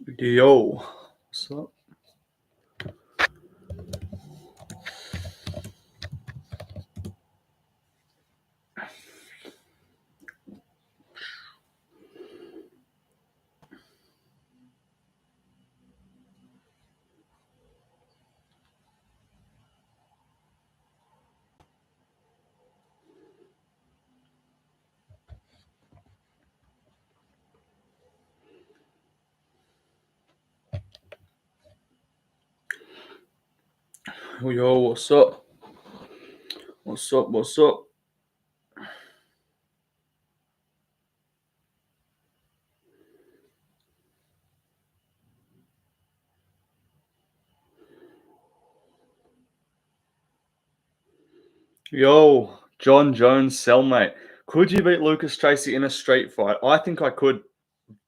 Yo, what's up? Yo, what's up? What's up? What's up? Yo, John Jones, cellmate. Could you beat Lucas Tracy in a street fight? I think I could,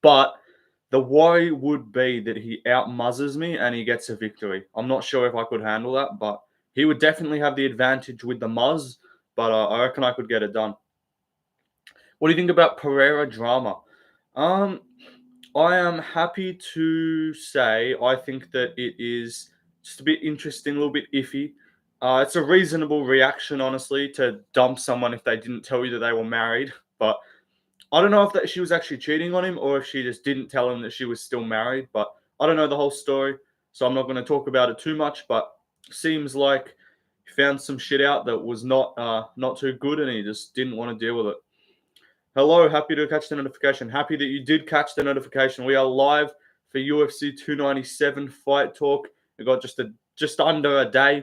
but the worry would be that he outmuzzes me and he gets a victory. I'm not sure if I could handle that, but he would definitely have the advantage with the muzz, but I reckon I could get it done. What do you think about Pereira drama? Um, I am happy to say I think that it is just a bit interesting, a little bit iffy. It's a reasonable reaction, honestly, to dump someone if they didn't tell you that they were married. But I don't know if that she was actually cheating on him or if she just didn't tell him that she was still married. But I don't know the whole story, so I'm not going to talk about it too much. But seems like he found some shit out that was not too good, and he just didn't want to deal with it. Hello, happy to catch the notification. Happy that you did catch the notification. We are live for UFC 297 Fight Talk. We got just under a day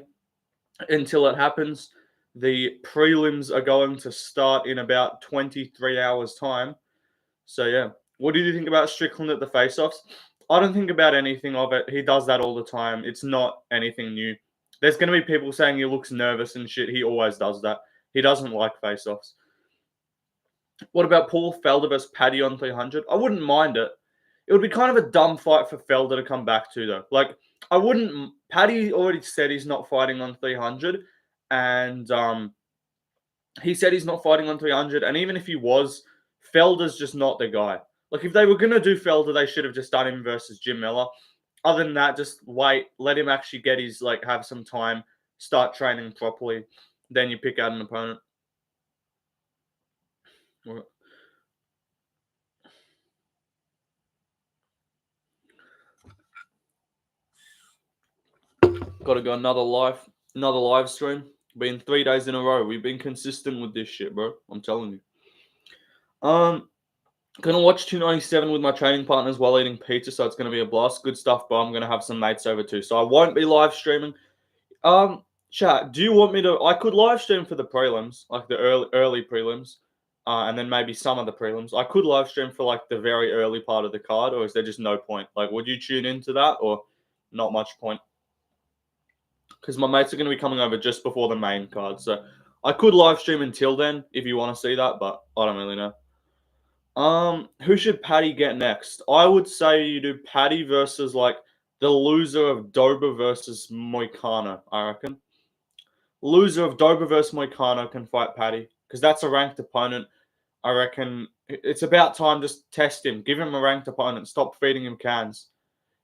until it happens. The prelims are going to start in about 23 hours time. So yeah, what did you think about Strickland at the face-offs? I don't think about anything of it. He does that all the time. It's not anything new. There's going to be people saying he looks nervous and shit. He always does that. He doesn't like face-offs. What about Paul Felder versus Paddy on 300? I wouldn't mind it. It would be kind of a dumb fight for Felder to come back to, though. Like, I wouldn't. Paddy already said he's not fighting on 300, and he said he's not fighting on 300. And even if he was, Felder's just not the guy. Like, if they were gonna do Felder, they should have just done him versus Jim Miller. Other than that, just wait, let him actually get his have some time, start training properly, then you pick out an opponent. Got to go another live stream. Been 3 days in a row. We've been consistent with this shit, bro. I'm telling you. Gonna watch 297 with my training partners while eating pizza, so it's gonna be a blast. Good stuff, but I'm gonna have some mates over too, so I won't be live streaming. Chat, do you want me to? I could live stream for the prelims, like the early prelims, and then maybe some of the prelims. I could live stream for like the very early part of the card, or is there just no point? Like, would you tune into that, or not much point? Because my mates are going to be coming over just before the main card. So I could live stream until then if you want to see that, but I don't really know. Who should Paddy get next? I would say you do Paddy versus like the loser of Dober versus Moicano, I reckon. Loser of Dober versus Moicano can fight Paddy because that's a ranked opponent. I reckon it's about time just test him. Give him a ranked opponent. Stop feeding him cans.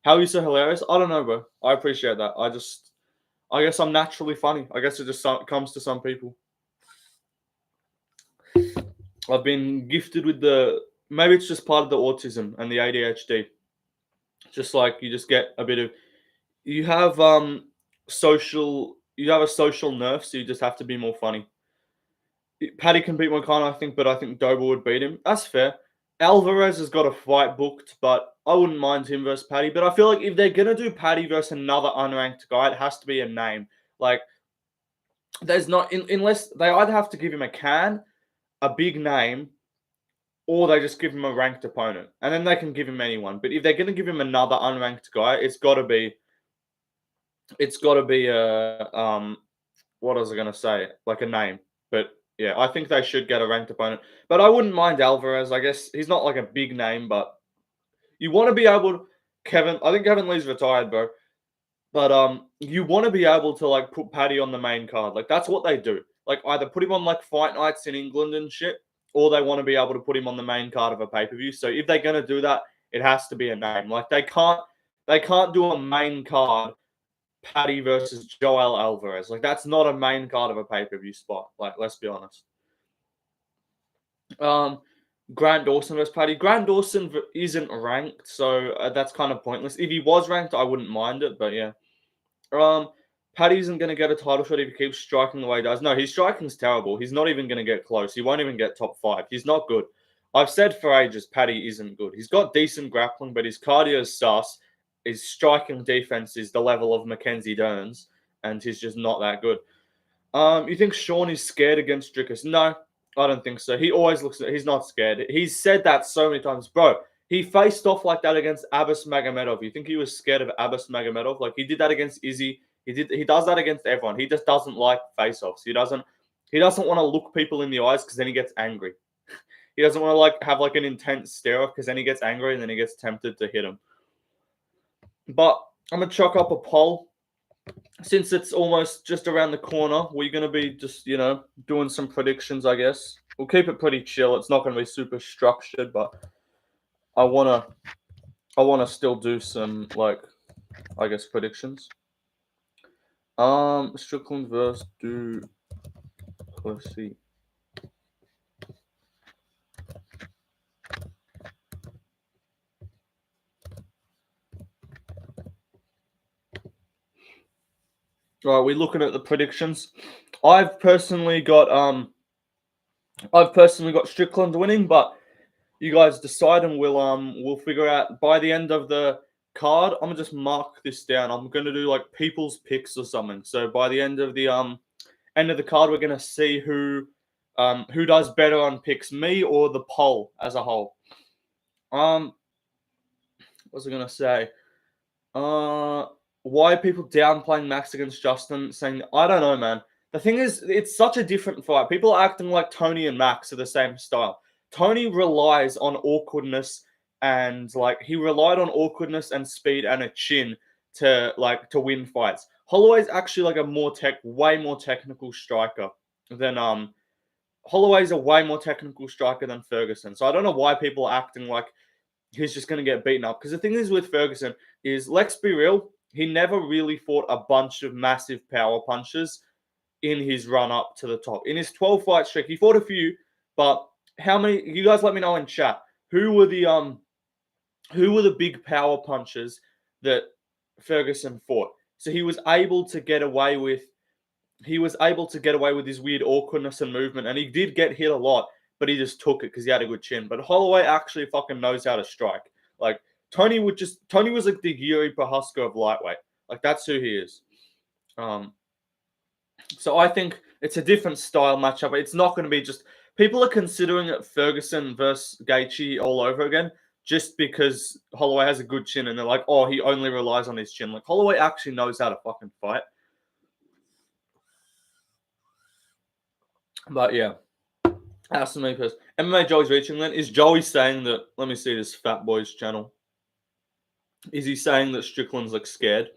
How are you so hilarious? I don't know, bro. I appreciate that. I guess I'm naturally funny. I guess it just comes to some people. I've been gifted with maybe it's just part of the autism and the ADHD. Just like you just get a bit of, you have you have a social nerve, so you just have to be more funny. Paddy can beat Moicano, I think, but I think Dober would beat him. That's fair. Alvarez has got a fight booked, but I wouldn't mind him versus Paddy. But I feel like if they're gonna do Paddy versus another unranked guy, it has to be a name. Like, there's not unless they either have to give him a big name, or they just give him a ranked opponent, and then they can give him anyone. But if they're going to give him another unranked guy, it's got to be a what was I going to say? Like a name. But yeah, I think they should get a ranked opponent. But I wouldn't mind Alvarez. I guess he's not like a big name, but you want to be able to. I think Kevin Lee's retired, bro. But you want to be able to like put Paddy on the main card. Like that's what they do. Like either put him on like fight nights in England and shit, or they want to be able to put him on the main card of a pay-per-view. So if they're gonna do that, It has to be a name. Like they can't do a main card Paddy versus Joel Alvarez. Like that's not a main card of a pay-per-view spot. Like let's be honest. Grant Dawson versus Paddy. Grant Dawson isn't ranked, so that's kind of pointless. If he was ranked, I wouldn't mind it, but yeah. Paddy isn't going to get a title shot if he keeps striking the way he does. No, his striking's terrible. He's not even going to get close. He won't even get top 5. He's not good. I've said for ages Paddy isn't good. He's got decent grappling, but his cardio is sus. His striking defense is the level of Mackenzie Dern's, and he's just not that good. You think Sean is scared against Dricus? No, I don't think so. He always looks. He's not scared. He's said that so many times, bro. He faced off like that against Abbas Magomedov. You think he was scared of Abbas Magomedov? Like he did that against Izzy. He does that against everyone. He just doesn't like face-offs. He doesn't want to look people in the eyes because then he gets angry. He doesn't want to like have like an intense stare off because then he gets angry and then he gets tempted to hit him. But I'm gonna chuck up a poll. Since it's almost just around the corner, we're gonna be just, doing some predictions, I guess. We'll keep it pretty chill. It's not gonna be super structured, but I wanna still do some I guess predictions. Strickland versus Plessis. All right, we're looking at the predictions. I've personally got Strickland winning, but you guys decide and we'll figure out by the end of the card. I'm gonna just mark this down. I'm gonna do like people's picks or something. So by the end of the card, we're gonna see who does better on picks, me or the poll as a whole. What was I gonna say? Why are people downplaying Max against Justin? Saying I don't know, man. The thing is, it's such a different fight. People are acting like Tony and Max are the same style. Tony relies on awkwardness and he relied on awkwardness and speed and a chin to win fights. Holloway's actually like way more technical striker than Holloway's a way more technical striker than Ferguson. So I don't know why people are acting like he's just going to get beaten up. Because the thing is with Ferguson is, let's be real, he never really fought a bunch of massive power punches in his run up to the top. In his 12-fight streak, he fought a few, but how many? You guys let me know in chat. Who were the big power punches that Ferguson fought? So he was able to get away with his weird awkwardness and movement, and he did get hit a lot, but he just took it because he had a good chin. But Holloway actually fucking knows how to strike. Like Tony was like the Yuri Prohaska of lightweight. Like that's who he is. So I think it's a different style matchup. It's not going to be just people are considering it Ferguson versus Gaethje all over again just because Holloway has a good chin and they're like, oh, he only relies on his chin. Like Holloway actually knows how to fucking fight. But yeah. Ask me first. MMA Joey's reaching then. Is Joey saying that? Let me see this Fat Boys channel. Is he saying that Strickland's scared?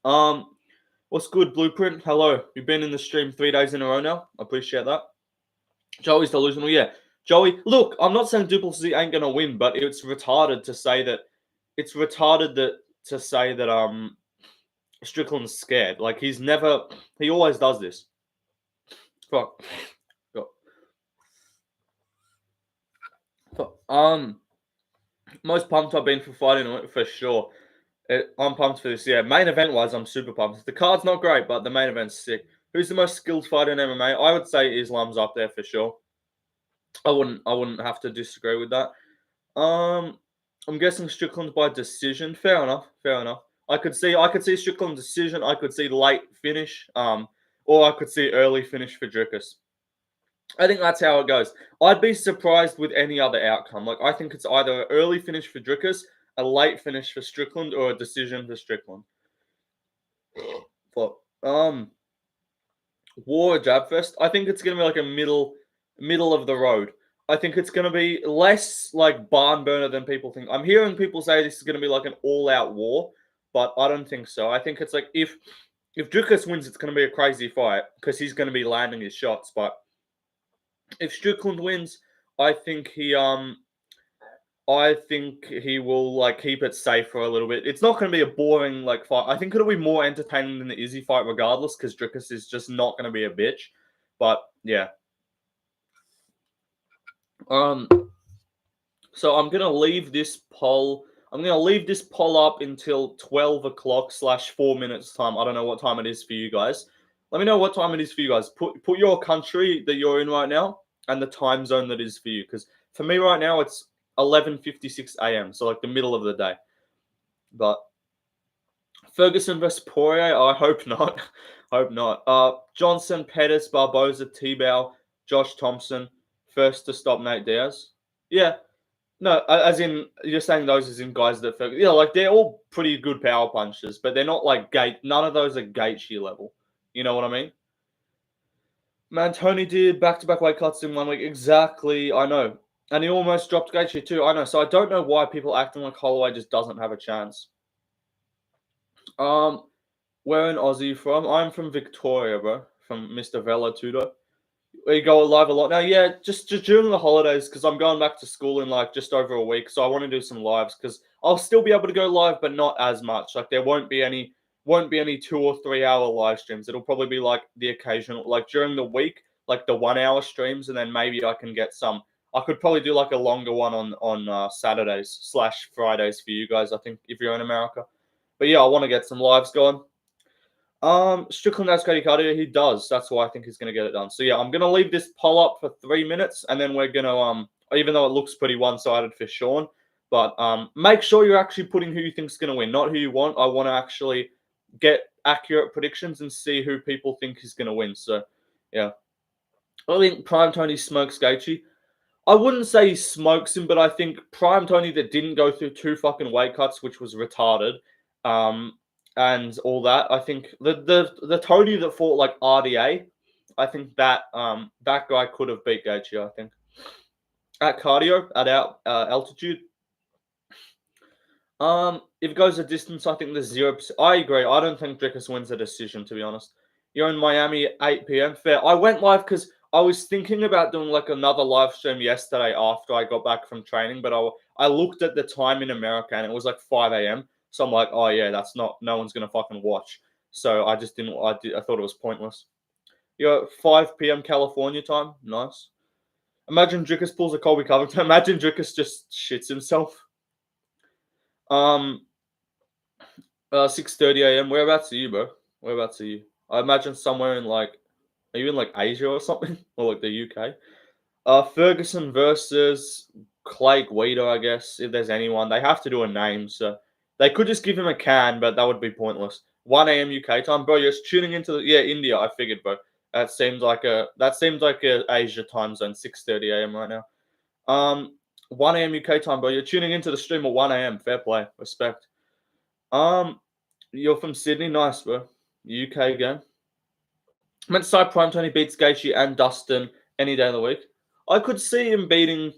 What's good, Blueprint? Hello. You've been in the stream 3 days in a row now. I appreciate that. Joey's delusional. Yeah. Joey, look, I'm not saying Duplessis ain't gonna win, but it's retarded to say that. It's retarded to say that Strickland's scared. Like he always does this. Fuck. Most pumped I've been for fighting for sure. I'm pumped for this. Yeah, main event wise, I'm super pumped. The card's not great, but the main event's sick. Who's the most skilled fighter in MMA? I would say Islam's up there for sure. I wouldn't have to disagree with that. I'm guessing Strickland's by decision. Fair enough. I could see Strickland decision. I could see late finish. Or I could see early finish for Dricus. I think that's how it goes. I'd be surprised with any other outcome. Like I think it's either an early finish for Dricus, a late finish for Strickland, or a decision for Strickland. But War Jabfest, I think it's gonna be like a middle of the road. I think it's gonna be less like barn burner than people think. I'm hearing people say this is gonna be like an all-out war, but I don't think so. I think it's like if Dricus wins, it's gonna be a crazy fight because he's gonna be landing his shots, but if Strickland wins, I think I think he will like keep it safe for a little bit. It's not going to be a boring like fight. I think it'll be more entertaining than the Izzy fight, regardless, because Drickus is just not going to be a bitch. But yeah, um, so I'm gonna leave this poll. I'm gonna leave this poll up until 12 o'clock / 4 minutes time. I don't know what time it is for you guys. Let me know what time it is for you guys. Put your country that you're in right now and the time zone that is for you. Because for me right now it's 11:56 a.m. So like the middle of the day. But Ferguson versus Poirier, I hope not. Hope not. Johnson, Pettis, Barboza, Tebow, Josh Thompson, first to stop Nate Diaz. Yeah, no, as in you're saying those as in guys that like they're all pretty good power punchers, but they're not like Gate. None of those are Gaethje level. You know what I mean? Man, Tony did back-to-back weight cuts in 1 week. Exactly, I know, and he almost dropped Gaethje too. I know, so I don't know why people acting like Holloway just doesn't have a chance. Where in Aussie from? I'm from Victoria, bro. From Mr. Vela Tudor. We go live a lot now. Yeah, just during the holidays because I'm going back to school in like just over a week, so I want to do some lives because I'll still be able to go live, but not as much. Like there won't be any 2 or 3 hour live streams. It'll probably be like the occasional, like during the week, like the 1 hour streams, and then maybe I can get some. I could probably do like a longer one on Saturdays / Fridays for you guys. I think if you're in America, but yeah, I want to get some lives going. Strickland has cardio. He does. That's why I think he's gonna get it done. So yeah, I'm gonna leave this poll up for 3 minutes, and then we're gonna even though it looks pretty one-sided for Sean, but make sure you're actually putting who you think's gonna win, not who you want. I want to actually get accurate predictions and see who people think is gonna win. So yeah, I think Prime Tony smokes Gaethje. I wouldn't say he smokes him, but I think Prime Tony that didn't go through 2 fucking weight cuts, which was retarded, and all that. I think the Tony that fought like RDA, I think that guy could have beat Gaethje. I think at cardio at altitude. If it goes a distance, I think there's 0%. I agree. I don't think Drickus wins a decision, to be honest. You're in Miami at 8 p.m. Fair. I went live because I was thinking about doing like another live stream yesterday after I got back from training, but I looked at the time in America and it was like 5 a.m. So I'm like, oh yeah, no one's gonna fucking watch. So I just didn't. I thought it was pointless. You're at 5 p.m. California time. Nice. Imagine Drickus pulls a Colby Covington. Imagine Drickus just shits himself. 6:30 a.m. Whereabouts are you, bro? Whereabouts are you? I imagine somewhere in like, are you in like Asia or something, or like the UK? Ferguson versus Clay Guida, I guess. If there's anyone, they have to do a name, so they could just give him a can, but that would be pointless. 1 a.m. UK time, bro. You're tuning into India. I figured, bro. That seems like a Asia time zone. 6:30 a.m. right now. 1 a.m. UK time, bro. You're tuning into the stream at 1 a.m. Fair play, respect. Um, you're from Sydney, nice, bro. UK game. I meant to say Prime Tony beats Gaethje and Dustin any day of the week. I could see him beating.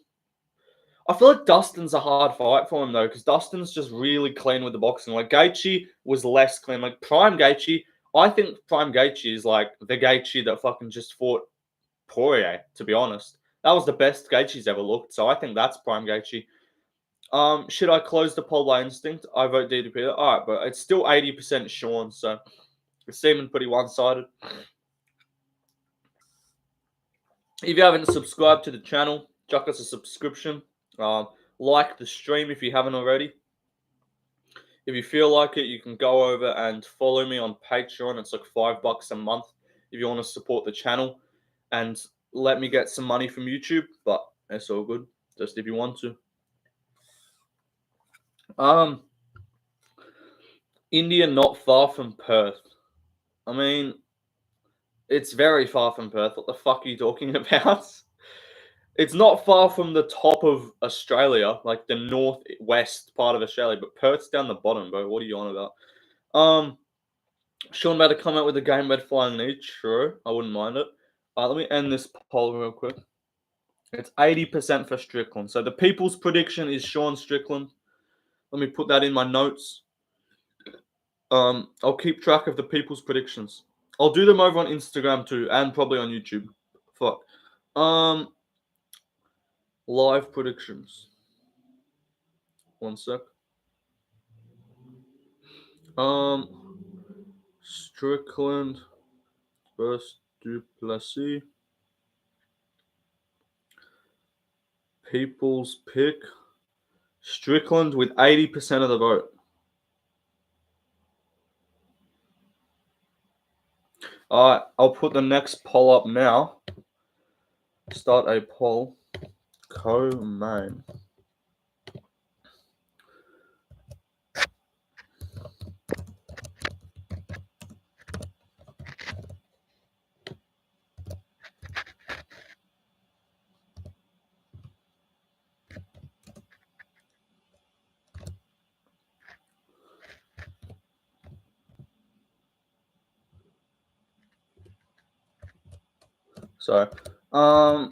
I feel like Dustin's a hard fight for him though, because Dustin's just really clean with the boxing. Like Gaethje was less clean. Like Prime Gaethje, I think Prime Gaethje is like the Gaethje that fucking just fought Poirier. To be honest, that was the best Gaethje's ever looked. So I think that's Prime Gaethje. Should I close the poll by instinct? I vote DDP. All right, but it's still 80% Sean, so it's seeming pretty one-sided. If you haven't subscribed to the channel, chuck us a subscription. Like the stream if you haven't already. If you feel like it, you can go over and follow me on Patreon. It's like $5 a month if you want to support the channel and let me get some money from YouTube. But it's all good, just if you want to. India not far from Perth. I mean, it's very far from Perth. What the fuck are you talking about? It's not far from the top of Australia, like the northwest part of Australia, but Perth's down the bottom, bro. What are you on about? Sean about to come out with a game red flying knee. True, I wouldn't mind it. Let me end this poll real quick. It's 80% for Strickland. So the people's prediction is Sean Strickland. Let me put that in my notes. I'll keep track of the people's predictions. I'll do them over on Instagram too, and probably on YouTube. Fuck. Live predictions. 1 sec. Strickland versus Plessis. People's pick. Strickland with 80% of the vote. Alright, I'll put the next poll up now. Start a poll. Co-main. So, oh,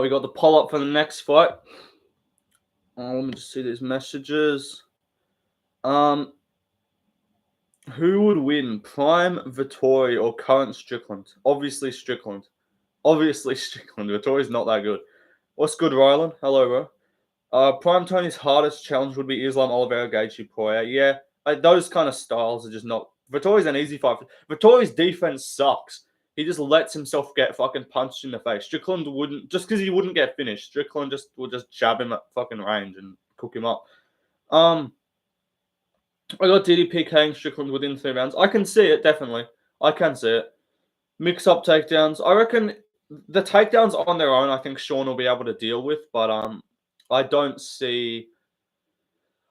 we got the poll up for the next fight. Let me just see these messages. Who would win, Prime, Vittori, or current Strickland? Obviously Strickland. Vittori's not that good. What's good, Rylan? Hello, bro. Prime Tony's hardest challenge would be Islam Oliveira, Gaethje, Poirier. Yeah, those kind of styles are just not. Vittori's an easy fight. Vittori's defense sucks. He just lets himself get fucking punched in the face. Strickland wouldn't, just because he wouldn't get finished. Strickland will just jab him at fucking range and cook him up. I got DDPKing Strickland within 3 rounds. I can see it, definitely. I can see it. Mix up takedowns. I reckon the takedowns on their own, I think Sean will be able to deal with, but I don't see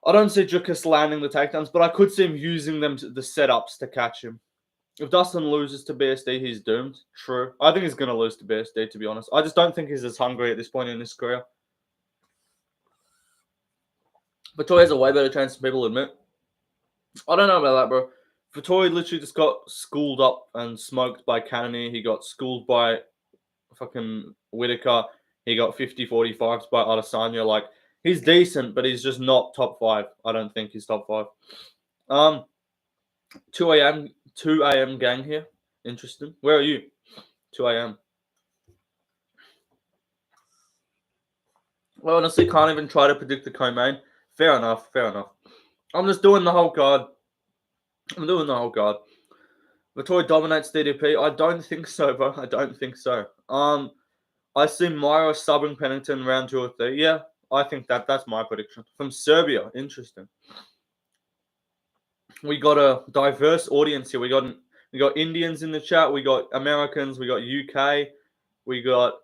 Jukas landing the takedowns, but I could see him using them the setups to catch him. If Dustin loses to BSD, he's doomed. True. I think he's going to lose to BSD, to be honest. I just don't think he's as hungry at this point in his career. Vittori has a way better chance than people admit. I don't know about that, bro. Vittori literally just got schooled up and smoked by Cannonier. He got schooled by fucking Whitaker. He got 50-45s by Adesanya. Like, he's decent, but he's just not top 5. I don't think he's top 5. 2 a.m. gang here. Interesting. Where are you? 2 a.m. Well, honestly, can't even try to predict the co-main. Fair enough. I'm just doing the whole card. Vittori dominates DDP. I don't think so, bro. I don't think so. I see Myra subbing Pennington round 2 or 3. Yeah, I think that's my prediction. From Serbia. Interesting. We got a diverse audience here. We got Indians in the chat. We got Americans. We got UK. We got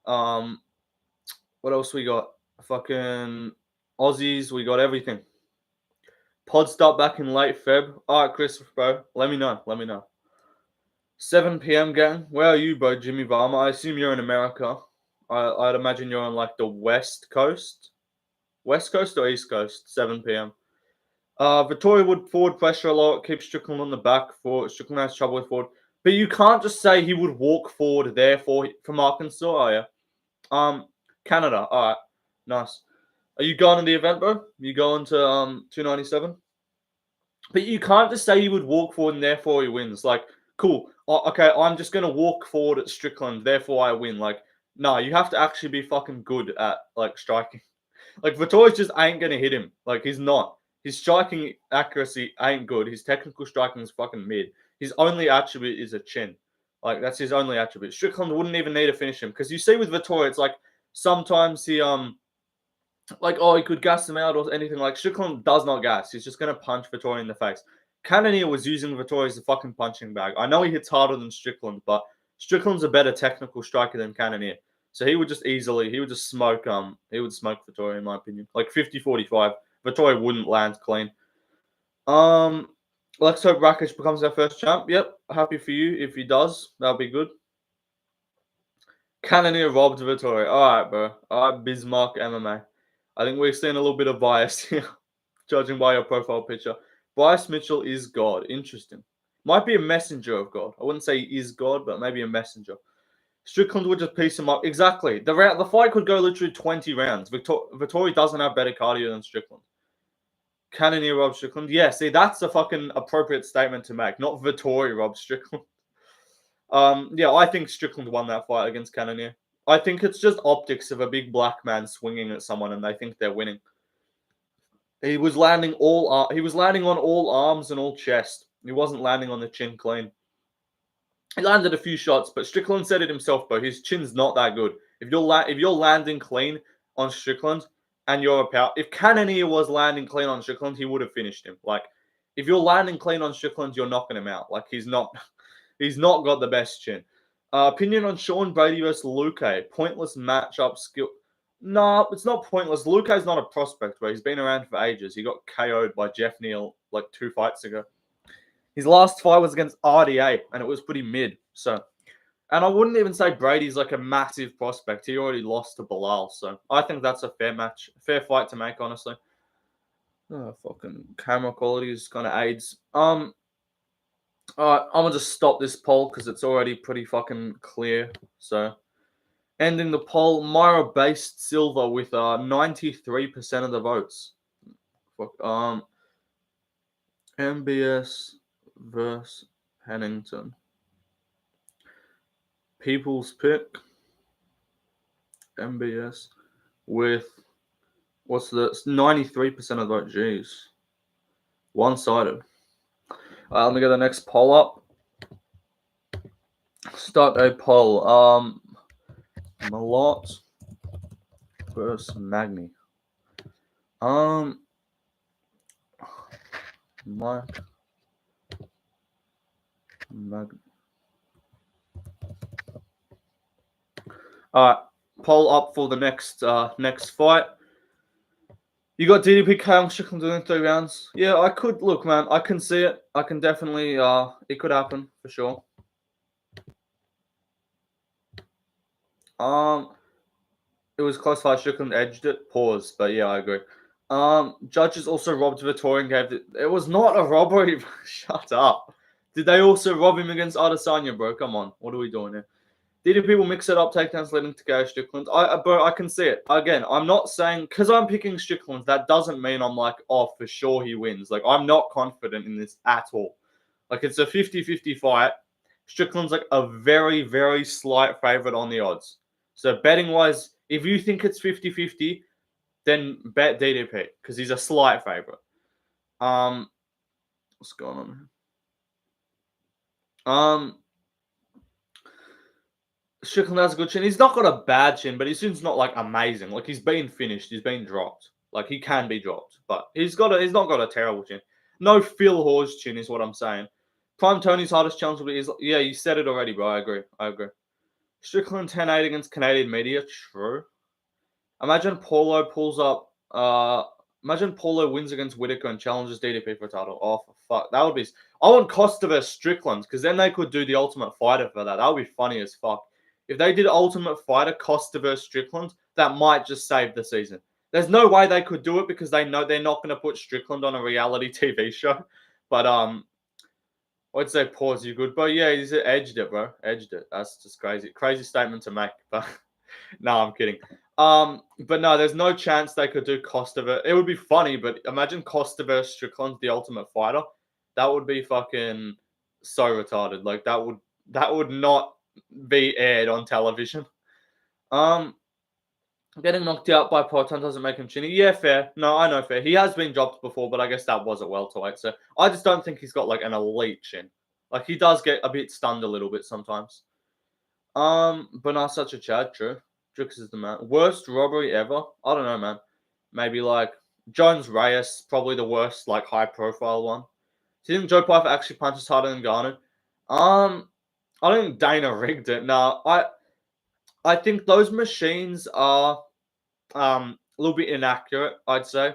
what else we got? Fucking Aussies. We got everything. Pod start back in late Feb. All right, Chris, bro. Let me know. 7 p.m. gang. Where are you, bro? Jimmy Varma. I assume you're in America. I'd imagine you're on like the West Coast. West Coast or East Coast? 7 p.m. Vittori would forward pressure a lot, keep Strickland on the back. Strickland has trouble with forward. But you can't just say he would walk forward therefore from Arkansas, are you? Canada. All right. Nice. Are you going to the event, bro? You going to 297? But you can't just say he would walk forward and therefore he wins. Like, cool. Okay, I'm just going to walk forward at Strickland, therefore I win. Like, no, you have to actually be fucking good at, like, striking. Like, Vittori just ain't going to hit him. Like, he's not. His striking accuracy ain't good. His technical striking is fucking mid. His only attribute is a chin. Like, that's his only attribute. Strickland wouldn't even need to finish him. Because you see with Vittori, it's like, sometimes he, he could gas him out or anything. Like, Strickland does not gas. He's just going to punch Vittori in the face. Cannonier was using Vittori as a fucking punching bag. I know he hits harder than Strickland, but Strickland's a better technical striker than Cannonier. So he would just smoke Vittori, in my opinion. Like 50-45. Vittori wouldn't land clean. Let's hope Rakic becomes our first champ. Yep, happy for you if he does. That'll be good. Cannonier robbed Vittori. All right, bro. All right, Bismarck MMA. I think we're seeing a little bit of bias here, judging by your profile picture. Bryce Mitchell is God. Interesting. Might be a messenger of God. I wouldn't say he is God, but maybe a messenger. Strickland would just piece him up. Exactly. The fight could go literally 20 rounds. Vittori doesn't have better cardio than Strickland. Cannonier robbed Strickland. Yeah, see, that's a fucking appropriate statement to make. Not Vittori robbed Strickland. Yeah, I think Strickland won that fight against Cannonier. I think it's just optics of a big black man swinging at someone and they think they're winning. He was landing on all arms and all chest. He wasn't landing on the chin clean. He landed a few shots, but Strickland said it himself, bro. His chin's not that good. If you're landing clean on Strickland and you're a power, if Cannonier was landing clean on Strickland, he would have finished him. Like, if you're landing clean on Strickland, you're knocking him out. Like, he's not got the best chin. Opinion on Sean Brady versus Luque. Pointless matchup skill. No, it's not pointless. Luque's not a prospect, bro. He's been around for ages. He got KO'd by Jeff Neal like 2 fights ago. His last fight was against RDA, and it was pretty mid. So, and I wouldn't even say Brady's like a massive prospect. He already lost to Bilal, so I think that's a fair fight to make, honestly. Oh, fucking camera quality is kind of aids. Alright, I'm gonna just stop this poll because it's already pretty fucking clear. So, ending the poll, Myra based Silva with 93% of the votes. MBS versus Pennington. People's pick. MBS with what's the 93% of the vote? Jeez, one-sided. Let me get the next poll up. Start a poll. Malott versus Magny. Mike Magny. Alright, poll up for the next fight. You got DDP KO Strickland doing 3 rounds. Yeah, I could look, man. I can see it. I can definitely. It could happen for sure. It was close fight. Strickland edged it. Pause. But yeah, I agree. Judges also robbed Vettori and gave it. It was not a robbery. Shut up. Did they also rob him against Adesanya, bro? Come on. What are we doing here? DDP will mix it up, takedowns leading to KO Strickland. Bro, I can see it. Again, I'm not saying, because I'm picking Strickland, that doesn't mean I'm like, oh, for sure he wins. Like, I'm not confident in this at all. Like, it's a 50-50 fight. Strickland's like a very, very slight favorite on the odds. So betting-wise, if you think it's 50-50, then bet DDP, because he's a slight favorite. What's going on? Strickland has a good chin. He's not got a bad chin, but his chin's not like amazing. Like, he's been finished. He's been dropped. Like, he can be dropped, but he's not got a terrible chin. No Phil Hawes chin is what I'm saying. Prime Tony's hardest challenge will be yeah, you said it already, bro. I agree. Strickland 10-8 against Canadian media. True. Imagine Paulo pulls up. Imagine Paulo wins against Whitaker and challenges DDP for a title. Oh, for fuck. That would be. I want Costa versus Strickland because then they could do the Ultimate Fighter for that. That would be funny as fuck. If they did Ultimate Fighter, Costa versus Strickland, that might just save the season. There's no way they could do it because they know they're not going to put Strickland on a reality TV show. But I'd say pause. You good, bro? Yeah, he's edged it, bro. Edged it. That's just crazy. Crazy statement to make. But no, I'm kidding. But no, there's no chance they could do Costa versus. It would be funny, but imagine Costa versus Strickland, the Ultimate Fighter. That would be fucking so retarded. Like that would not be aired on television. Getting knocked out by Poatan doesn't make him chinny. Yeah, fair. No, I know fair. He has been dropped before, but I guess that was a welterweight. So I just don't think he's got like an elite chin. Like he does get a bit stunned a little bit sometimes. But not such a Chad, true. Drix is the man. Worst robbery ever? I don't know, man. Maybe like Jones Reyes, probably the worst, like high profile one. Do you think Joe Piper actually punches harder than Garner? I don't think Dana rigged it. No, I think those machines are a little bit inaccurate, I'd say.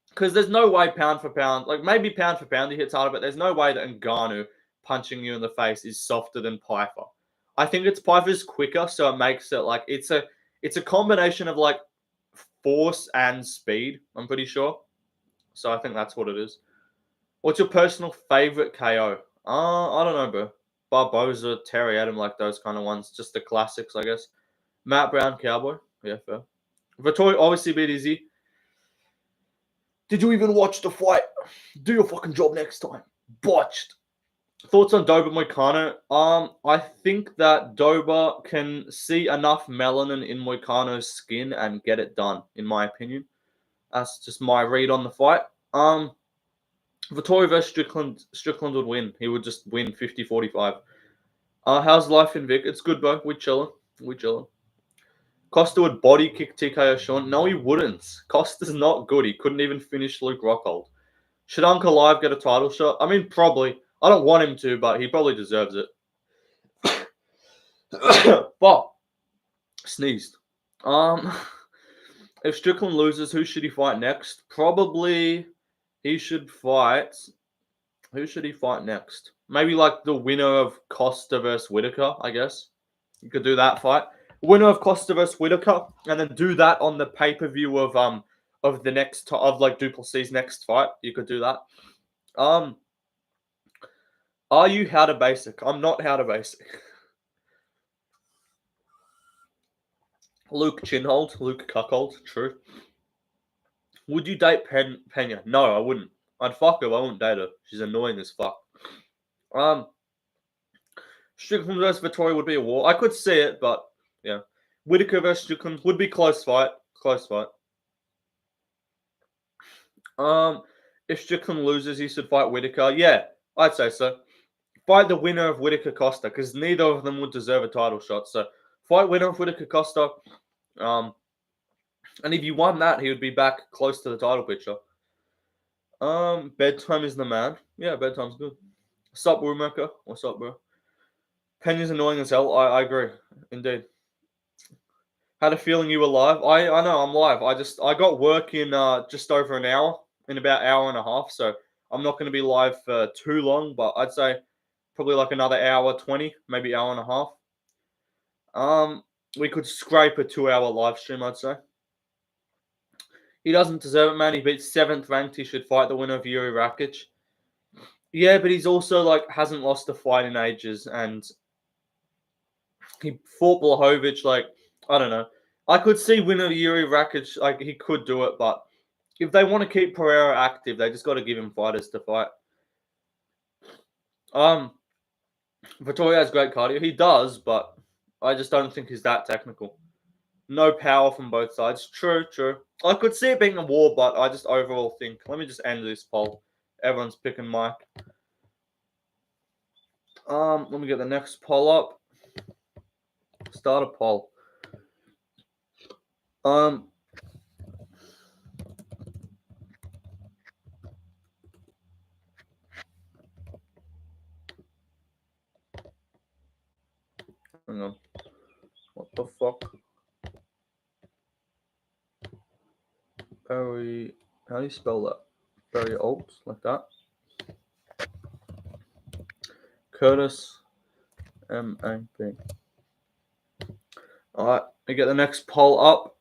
Because there's no way pound for pound, like maybe pound for pound he hits harder, but there's no way that Ngannou punching you in the face is softer than Piper. I think it's Piper's quicker, so it makes it like it's a combination of like force and speed, I'm pretty sure. So I think that's what it is. What's your personal favorite KO? I don't know, bro. Barboza, Terry Adam, like those kind of ones. Just the classics, I guess. Matt Brown, Cowboy. Yeah, fair. Vettori obviously beat Izzy. Did you even watch the fight? Do your fucking job next time. Botched. Thoughts on Dober Moicano? I think that Dober can see enough melanin in Moicano's skin and get it done, in my opinion. That's just my read on the fight. Vittori versus Strickland would win. He would just win 50-45. How's life in Vic? It's good, bro. We chilling. We chilling. Costa would body kick TKO Sean. No, he wouldn't. Costa's not good. He couldn't even finish Luke Rockhold. Should Uncle Live get a title shot? I mean, probably. I don't want him to, but he probably deserves it. But sneezed. If Strickland loses, who should he fight next? Probably he should fight. Who should he fight next? Maybe like the winner of Costa versus Whitaker, I guess. You could do that fight. Winner of Costa versus Whitaker, and then do that on the pay-per-view of the next of like Duplessis' next fight. You could do that. Are you how to basic? I'm not how to basic. Luke Chinhold, Luke Cuckold, true. Would you date Pena? No, I wouldn't. I'd fuck her, but I wouldn't date her. She's annoying as fuck. Strickland versus Vittori would be a war. I could see it, but yeah. Whitaker versus Strickland would be close fight. Close fight. If Strickland loses, he should fight Whitaker. Yeah, I'd say so. Fight the winner of Whitaker Costa, because neither of them would deserve a title shot. So fight winner of Whitaker Costa. And if you won that, he would be back close to the title picture. Bedtime is the man. Yeah, bedtime's good. What's up, Woodmaker? What's up, bro? Pena's annoying as hell. I agree. Indeed. Had a feeling you were live. I know I'm live. I got work in just over an hour, in about an hour and a half. So I'm not going to be live for too long, but I'd say probably like another hour 20, maybe hour and a half. We could scrape a 2-hour live stream, I'd say. He doesn't deserve it, man. He beats 7th ranked. He should fight the winner of Yuri Rakic. Yeah, but he's also like hasn't lost a fight in ages, and he fought Blachowicz. Like, I don't know. I could see winner Yuri Rakic, like he could do it, but if they want to keep Pereira active, they just got to give him fighters to fight. Vittori has great cardio. He does, but I just don't think he's that technical. No power from both sides. True. I could see it being a war, but I just overall think. Let me just end this poll. Everyone's picking Mike. Let me get the next poll up. Start a poll. Hang on. What the fuck? Barry. How do you spell that? Barry Alt, like that. Curtis MAB. Alright, we get the next poll up.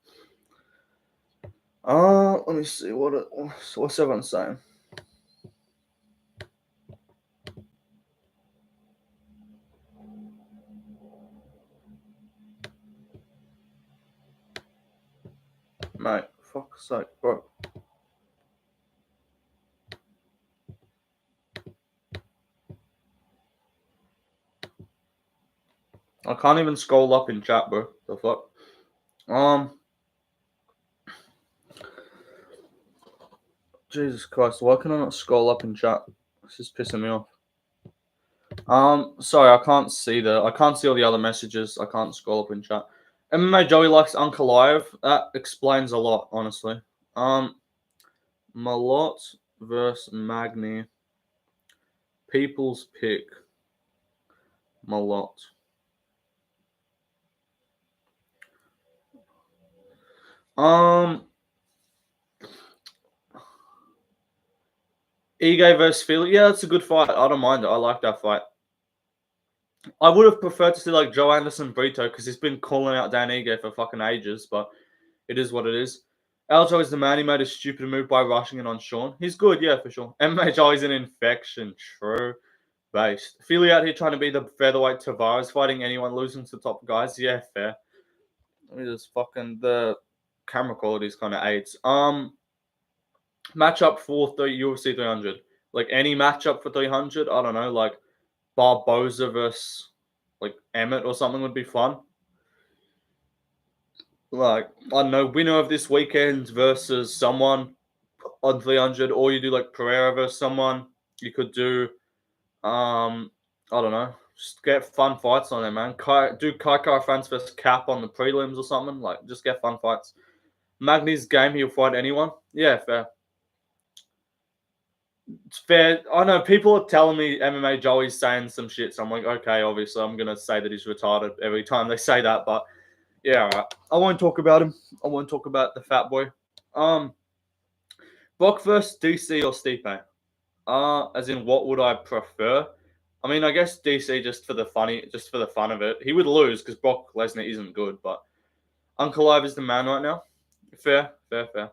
Let me see what's everyone saying. Mate, fuck's sake, bro. I can't even scroll up in chat, bro. The fuck? Jesus Christ, why can I not scroll up in chat? This is pissing me off. Sorry, I can't see all the other messages. I can't scroll up in chat. MMA Joey likes Uncle Live. That explains a lot, honestly. Malott versus Magny. People's pick. Malott. Ige versus Philly. Yeah, that's a good fight. I don't mind it. I like that fight. I would have preferred to see like Joe Anderson Brito because he's been calling out Dan Ige for fucking ages, but it is what it is. Aljo is the man. He made a stupid move by rushing it on Sean. He's good, yeah, for sure. MHI is an infection. True. Based. Philly out here trying to be the featherweight Tavares, fighting anyone, losing to top guys. Yeah, fair. Let me just fucking the camera quality is kind of aids. Matchup for the UFC 300. Like any matchup for 300, I don't know. Like Barboza versus like Emmett or something would be fun. Like, I don't know, winner of this weekend versus someone on 300, or you do like Pereira versus someone. You could do, I don't know, just get fun fights on there, man. Do Kai Kara France versus Cap on the prelims or something. Like, just get fun fights. Magny's game, he'll fight anyone. Yeah, fair. It's fair. I know people are telling me MMA Joey's saying some shit, so I'm like, okay, obviously I'm gonna say that he's retarded every time they say that, but yeah, all right. I won't talk about him. I won't talk about the fat boy. Brock versus DC or Stipe? As in, what would I prefer? I mean, I guess DC just for the fun of it. He would lose because Brock Lesnar isn't good, but Uncle Live is the man right now. Fair, fair, fair.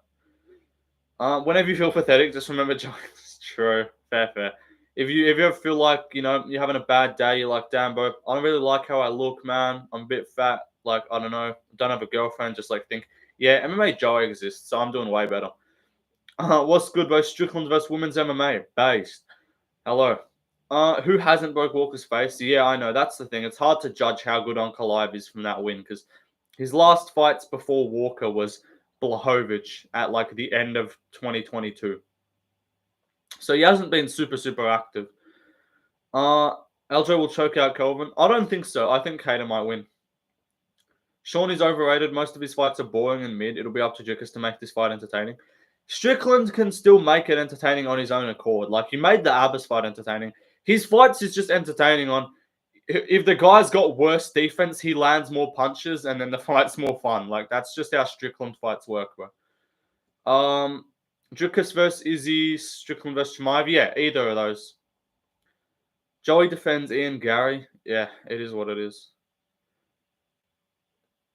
Whenever you feel pathetic, just remember Joey. It's true, fair, fair. If you ever feel like you're having a bad day, you're like, damn, bro, I don't really like how I look, man. I'm a bit fat. Like, I don't know, don't have a girlfriend. Just like think, yeah, MMA Joey exists, so I'm doing way better. What's good, bro? Strickland versus women's MMA based. Hello. Who hasn't broke Walker's face? Yeah, I know. That's the thing. It's hard to judge how good Uncle Live is from that win because his last fights before Walker was Blahovic at like the end of 2022. So he hasn't been super, super active. LJ will choke out Kelvin. I don't think so. I think Cater might win. Sean is overrated. Most of his fights are boring and mid. It'll be up to Jikas to make this fight entertaining. Strickland can still make it entertaining on his own accord. Like, he made the Abbas fight entertaining. His fights is just entertaining on... If the guy's got worse defense, he lands more punches, and then the fight's more fun. Like, that's just how Strickland fights work, bro. Jikas versus Izzy, Strickland versus Chimaev. Yeah, either of those. Joey defends Ian Gary. Yeah, it is what it is.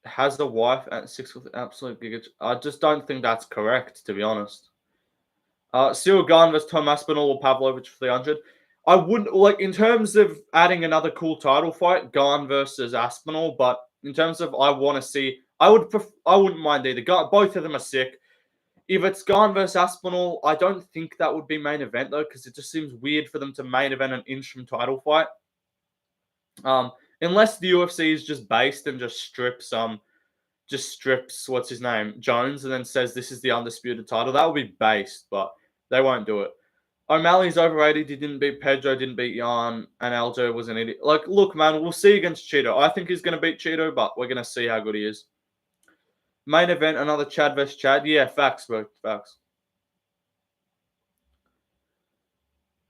Has the wife at 6 with absolute giga. I just don't think that's correct, to be honest. Cyril Gahn versus Tom Aspinall or Pavlovich for 300. I wouldn't like in terms of adding another cool title fight, Gahn versus Aspinall. But in terms of I want to see, I wouldn't mind either. Both of them are sick. If it's Gahn versus Aspinall, I don't think that would be main event though, because it just seems weird for them to main event an interim title fight. Unless the UFC is just based and just strips what's his name, Jones, and then says this is the undisputed title. That would be based, but they won't do it. O'Malley's overrated. He didn't beat Pedro, didn't beat Jan, and Aljo was an idiot. Like, look, man, we'll see against Cheeto. I think he's going to beat Cheeto, but we're going to see how good he is. Main event, another Chad versus Chad. Yeah, facts, bro. Facts.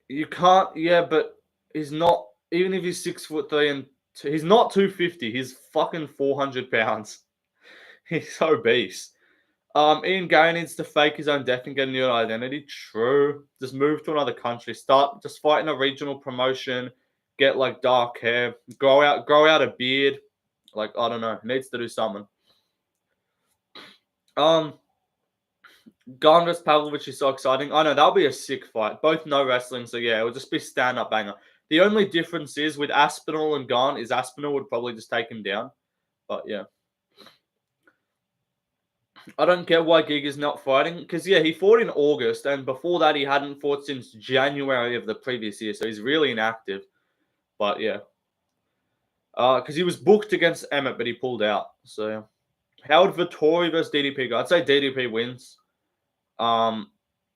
You can't, yeah, but he's not, even if he's 6'3" and he's not 250, he's fucking 400 pounds. He's obese. Ian Gary needs to fake his own death and get a new identity. True. Just move to another country. Just fight in a regional promotion. Get like dark hair. Grow out a beard. Like, I don't know. Needs to do something. Gahn vs Pavlovich is so exciting. I know that'll be a sick fight. Both no wrestling, so yeah, it'll just be stand-up banger. The only difference is with Aspinall and Gahn is Aspinall would probably just take him down. But yeah. I don't get why Gig is not fighting. Because, yeah, he fought in August. And before that, he hadn't fought since January of the previous year. So he's really inactive. But, yeah. Because he was booked against Emmett, but he pulled out. So, yeah. How would Vittori versus DDP go? I'd say DDP wins.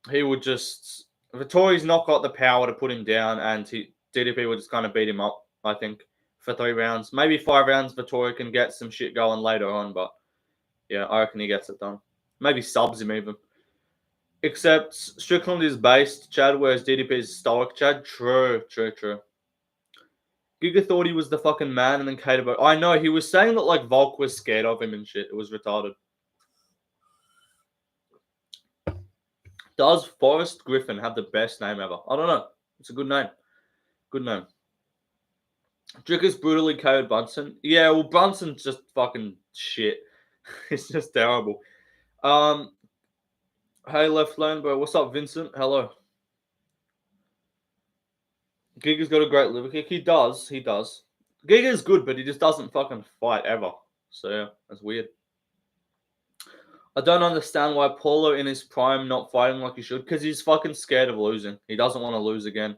He would just... Vittori's not got the power to put him down. And DDP would just kind of beat him up, I think, for 3 rounds. Maybe 5 rounds. Vittori can get some shit going later on, but... Yeah, I reckon he gets it done. Maybe subs him even. Except Strickland is based Chad, whereas DDP is stoic Chad. True. Giga thought he was the fucking man and then Caterbo. I know, he was saying that like Volk was scared of him and shit. It was retarded. Does Forrest Griffin have the best name ever? I don't know. It's a good name. Good name. Dricker's brutally KO'd Bunsen. Yeah, well, Bunson's just fucking shit. It's just terrible. Hey, left lane, bro. What's up, Vincent? Hello. Giga's got a great liver kick. He does. Giga's good, but he just doesn't fucking fight ever. So, yeah, that's weird. I don't understand why Paulo in his prime not fighting like he should, because he's fucking scared of losing. He doesn't want to lose again.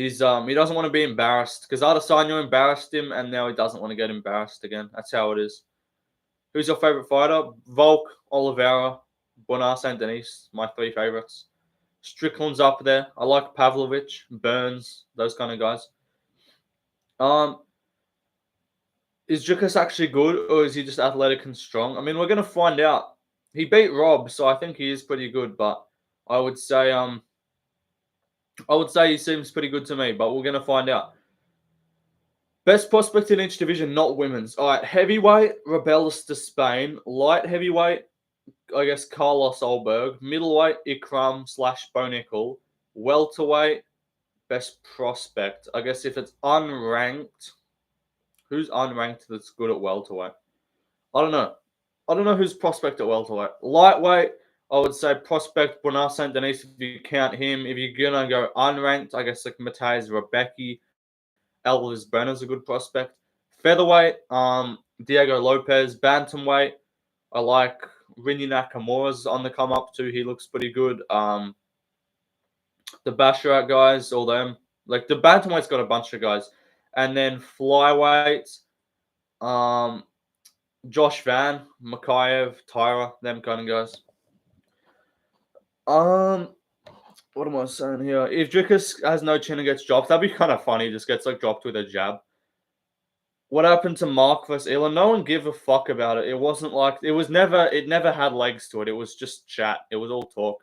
He doesn't want to be embarrassed because Adesanya embarrassed him, and now he doesn't want to get embarrassed again. That's how it is. Who's your favorite fighter? Volk, Oliveira, Bonar St. Denis, my three favorites. Strickland's up there. I like Pavlovich, Burns, those kind of guys. Is Jukas actually good, or is he just athletic and strong? I mean, we're gonna find out. He beat Rob, so I think he is pretty good. But I would say he seems pretty good to me. But we're gonna find out. Best prospect in each division, not women's. All right, heavyweight, Rebels to Spain. Light heavyweight, I guess Carlos Olberg. Middleweight, Ikram / Bo Nickel. Welterweight, best prospect. I guess if it's unranked, who's unranked that's good at welterweight? I don't know. I don't know who's prospect at welterweight. Lightweight, I would say prospect Bonar St. Denis if you count him. If you're gonna go unranked, I guess like Matej Rebecki, Elvis Brenner's a good prospect. Featherweight, Diego Lopez. Bantamweight, I like Rinny Nakamura's on the come up too. He looks pretty good. The Basharat guys, all them. Like the bantamweight's got a bunch of guys, and then flyweight, Josh Van, Makayev, Tyra, them kind of guys. What am I saying here? If Drikas has no chin and gets dropped, that'd be kind of funny. He just gets like dropped with a jab. What happened to Mark vs. Elon? No one give a fuck about it. It wasn't like it never had legs to it. It was just chat. It was all talk.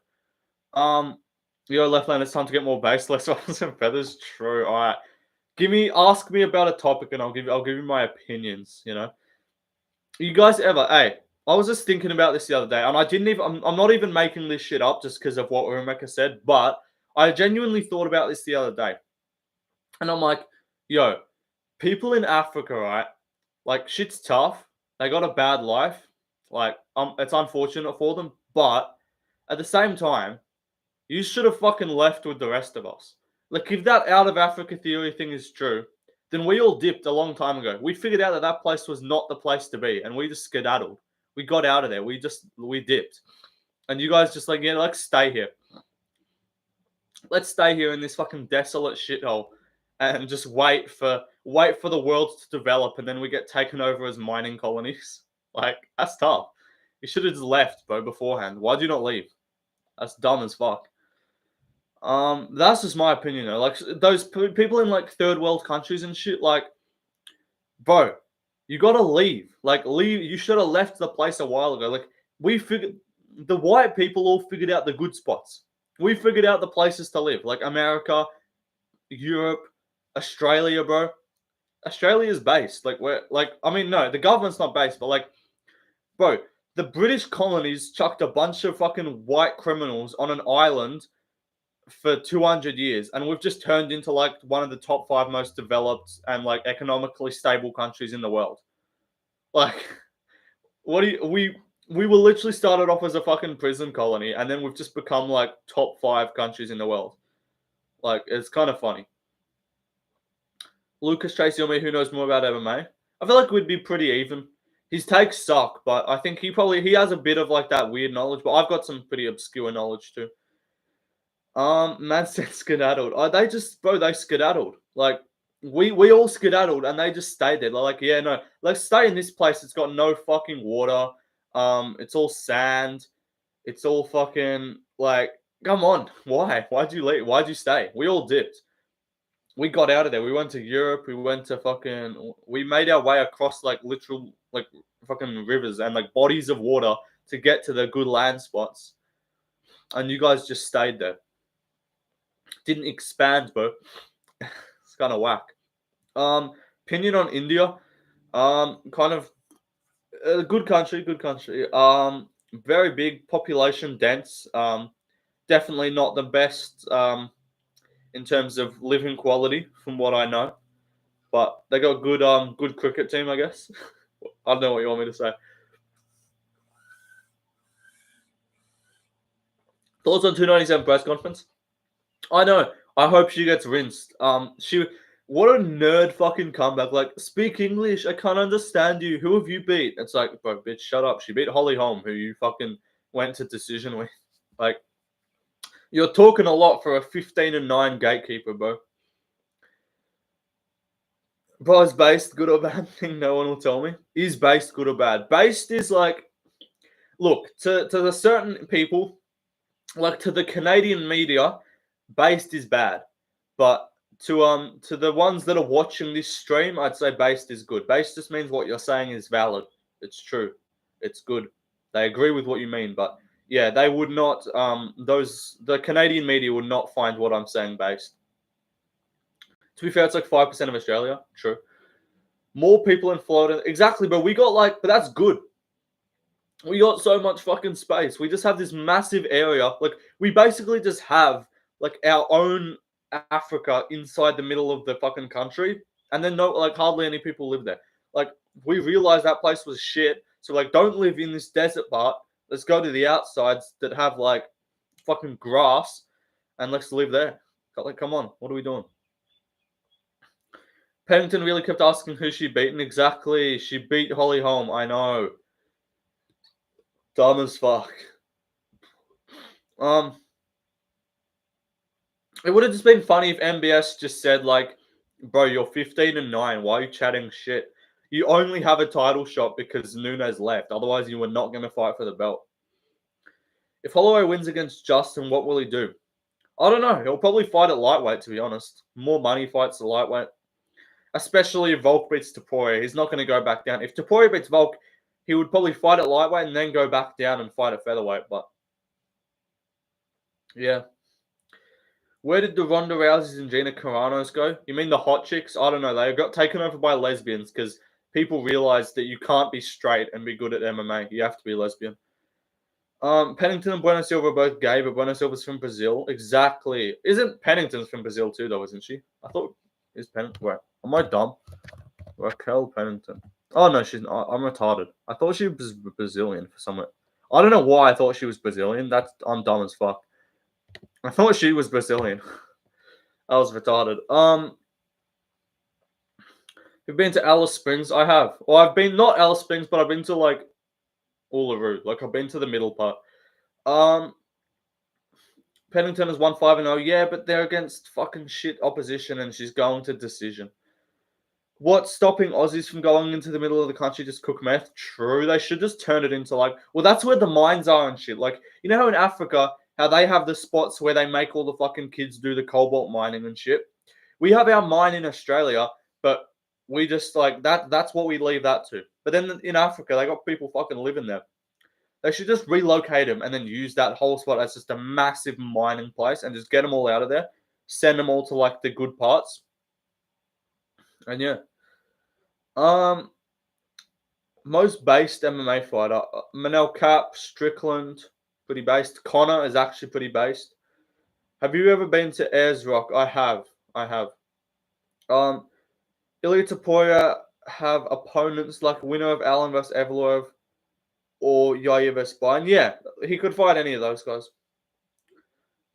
Yo, Leftland, it's time to get more base, less ruffles and feathers. True. All right. Ask me about a topic and I'll give you my opinions, you know. You guys ever, hey, I was just thinking about this the other day, and I'm not even making this shit up just because of what Rebecca said, but I genuinely thought about this the other day. And I'm like, yo, people in Africa, right? Like, shit's tough. They got a bad life. Like, it's unfortunate for them, but at the same time, you should have fucking left with the rest of us. Like, if that out of Africa theory thing is true, then we all dipped a long time ago. We figured out that place was not the place to be, and we just skedaddled. We got out of there. We dipped. And you guys just like, yeah, let's stay here. Let's stay here in this fucking desolate shithole and just wait for the world to develop, and then we get taken over as mining colonies. Like, that's tough. You should have just left, bro, beforehand. Why'd you not leave? That's dumb as fuck. That's just my opinion though. Like those people in like third world countries and shit, like, bro, you gotta leave. Like, leave. You should have left the place a while ago. Like, the white people all figured out the good spots. We figured out the places to live, like America, Europe, Australia, bro. Australia's based. Like, no, the government's not based, but like, bro, the British colonies chucked a bunch of fucking white criminals on an island for 200 years, and we've just turned into like one of the top 5 most developed and like economically stable countries in the world. Like, we were literally started off as a fucking prison colony, and then we've just become like top 5 countries in the world. Like, it's kind of funny. Lucas Tracy or me, who knows more about MMA? I feel like we'd be pretty even. His takes suck, but I think he has a bit of like that weird knowledge, but I've got some pretty obscure knowledge too. Man said skedaddled. They skedaddled. Like, we all skedaddled and they just stayed there. They're like, yeah, no, let's stay in this place. It's got no fucking water. It's all sand. It's all fucking like, come on. Why? Why'd you leave? Why'd you stay? We all dipped. We got out of there. We went to Europe. We made our way across like literal, like fucking rivers and like bodies of water to get to the good land spots. And you guys just stayed there. Didn't expand, bro. It's kind of whack. Opinion on India. Kind of a good country. Very big, population dense. Definitely not the best in terms of living quality, from what I know. But they got good cricket team, I guess. I don't know what you want me to say. Thoughts on 297 press conference? I know. I hope she gets rinsed. What a nerd fucking comeback. Like, speak English. I can't understand you. Who have you beat? It's like, bro, bitch, shut up. She beat Holly Holm, who you fucking went to decision with. Like, you're talking a lot for a 15-9 gatekeeper, bro. Bro, is based good or bad thing? No one will tell me. Is based good or bad? Based is like, look, to the certain people, like to the Canadian media, based is bad. But to the ones that are watching this stream, I'd say based is good. Based just means what you're saying is valid. It's true. It's good. They agree with what you mean, but yeah, they would not the Canadian media would not find what I'm saying based. To be fair, it's like 5% of Australia. True. More people in Florida. Exactly, but we got like, but that's good. We got so much fucking space. We just have this massive area. Like, we basically just have like our own Africa inside the middle of the fucking country. And then no, like hardly any people live there. Like, we realized that place was shit. So like, don't live in this desert part. Let's go to the outsides that have like fucking grass and let's live there. Like, come on, what are we doing? Pennington really kept asking who she beaten. Exactly. She beat Holly Holm. I know. Dumb as fuck. It would have just been funny if MBS just said like, "Bro, you're 15-9. Why are you chatting shit? You only have a title shot because Nunes left. Otherwise, you were not going to fight for the belt." If Holloway wins against Justin, what will he do? I don't know. He'll probably fight at lightweight, to be honest. More money fights at lightweight. Especially if Volk beats Taporia. He's not going to go back down. If Taporia beats Volk, he would probably fight at lightweight and then go back down and fight at featherweight. But yeah. Where did the Ronda Rouseys and Gina Carano's go? You mean the hot chicks? I don't know. They got taken over by lesbians because people realized that you can't be straight and be good at MMA. You have to be lesbian. Pennington and Bueno Silva are both gay, but Bueno Silva's from Brazil. Exactly. Isn't Pennington's from Brazil too, though, isn't she? I thought is Pennington. Wait, am I dumb? Raquel Pennington. Oh no, she's not. I'm retarded. I thought she was Brazilian for somewhere. I don't know why I thought she was Brazilian. I'm dumb as fuck. I thought she was Brazilian. I was retarded. You've been to Alice Springs? I have. Well, I've been not Alice Springs, but I've been to like Uluru. Like I've been to the middle part. Um, Pennington has won 5-0. Yeah, but they're against fucking shit opposition, and she's going to decision. What's stopping Aussies from going into the middle of the country just cook meth? True, they should just turn it into like, well, that's where the mines are and shit. Like, you know how in Africa, how they have the spots where they make all the fucking kids do the cobalt mining and shit? We have our mine in Australia, but we just like that's what we leave that to. But then in Africa, they got people fucking living there. They should just relocate them and then use that whole spot as just a massive mining place and just get them all out of there, send them all to like the good parts. And yeah. Most based MMA fighter. Manel Cap, Strickland, pretty based. Connor is actually pretty based. Have you ever been to Ayers Rock? I have. Ilya Taporia have opponents like winner of Allen vs. Evloev or Yair vs. Spine. Yeah, he could fight any of those guys.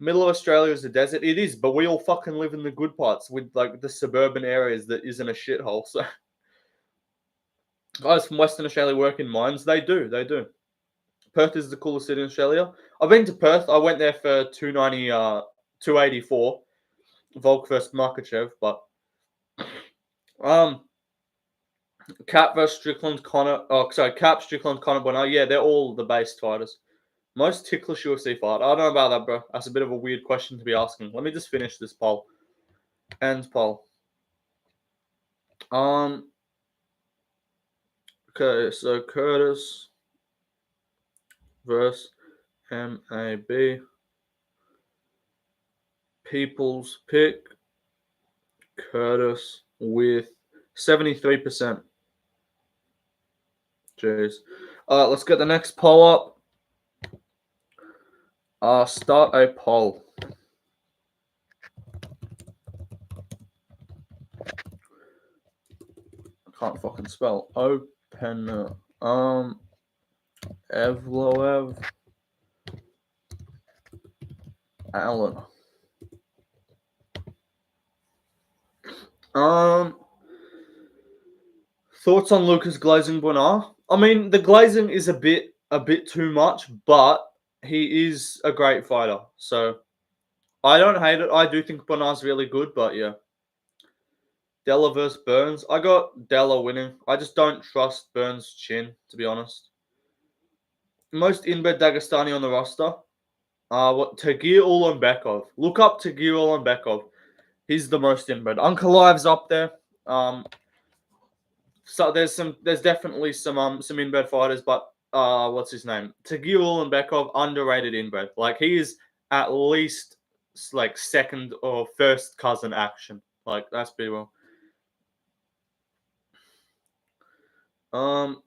Middle of Australia is a desert. It is, but we all fucking live in the good parts with like the suburban areas that isn't a shithole. So guys from Western Australia work in mines. They do. Perth is the coolest city in Australia. I've been to Perth. I went there for 284. Volk versus Makachev, but Cap versus Strickland, Cap, Strickland, Connor Bonner. Yeah, they're all the based fighters. Most ticklish UFC fight. I don't know about that, bro. That's a bit of a weird question to be asking. Let me just finish this poll. End poll. Okay, so Curtis versus MAB. People's pick. Curtis with 73%. Jeez. Let's get the next poll up. Start a poll. I can't fucking spell. Open. Evloev. Allen. Thoughts on Lucas Glazing Bonar? I mean, the glazing is a bit too much, but he is a great fighter. So I don't hate it. I do think Bonar's really good, but yeah. Della versus Burns. I got Della winning. I just don't trust Burns' chin, to be honest. Most inbred Dagestani on the roster. Tagir Ulanbekov. Look up Tagir Ulanbekov. He's the most inbred. Ankalaev's up there. So there's definitely some inbred fighters, but what's his name? Tagir Ulanbekov, underrated inbred. Like he is at least like second or first cousin action. Like that's pretty well. Um,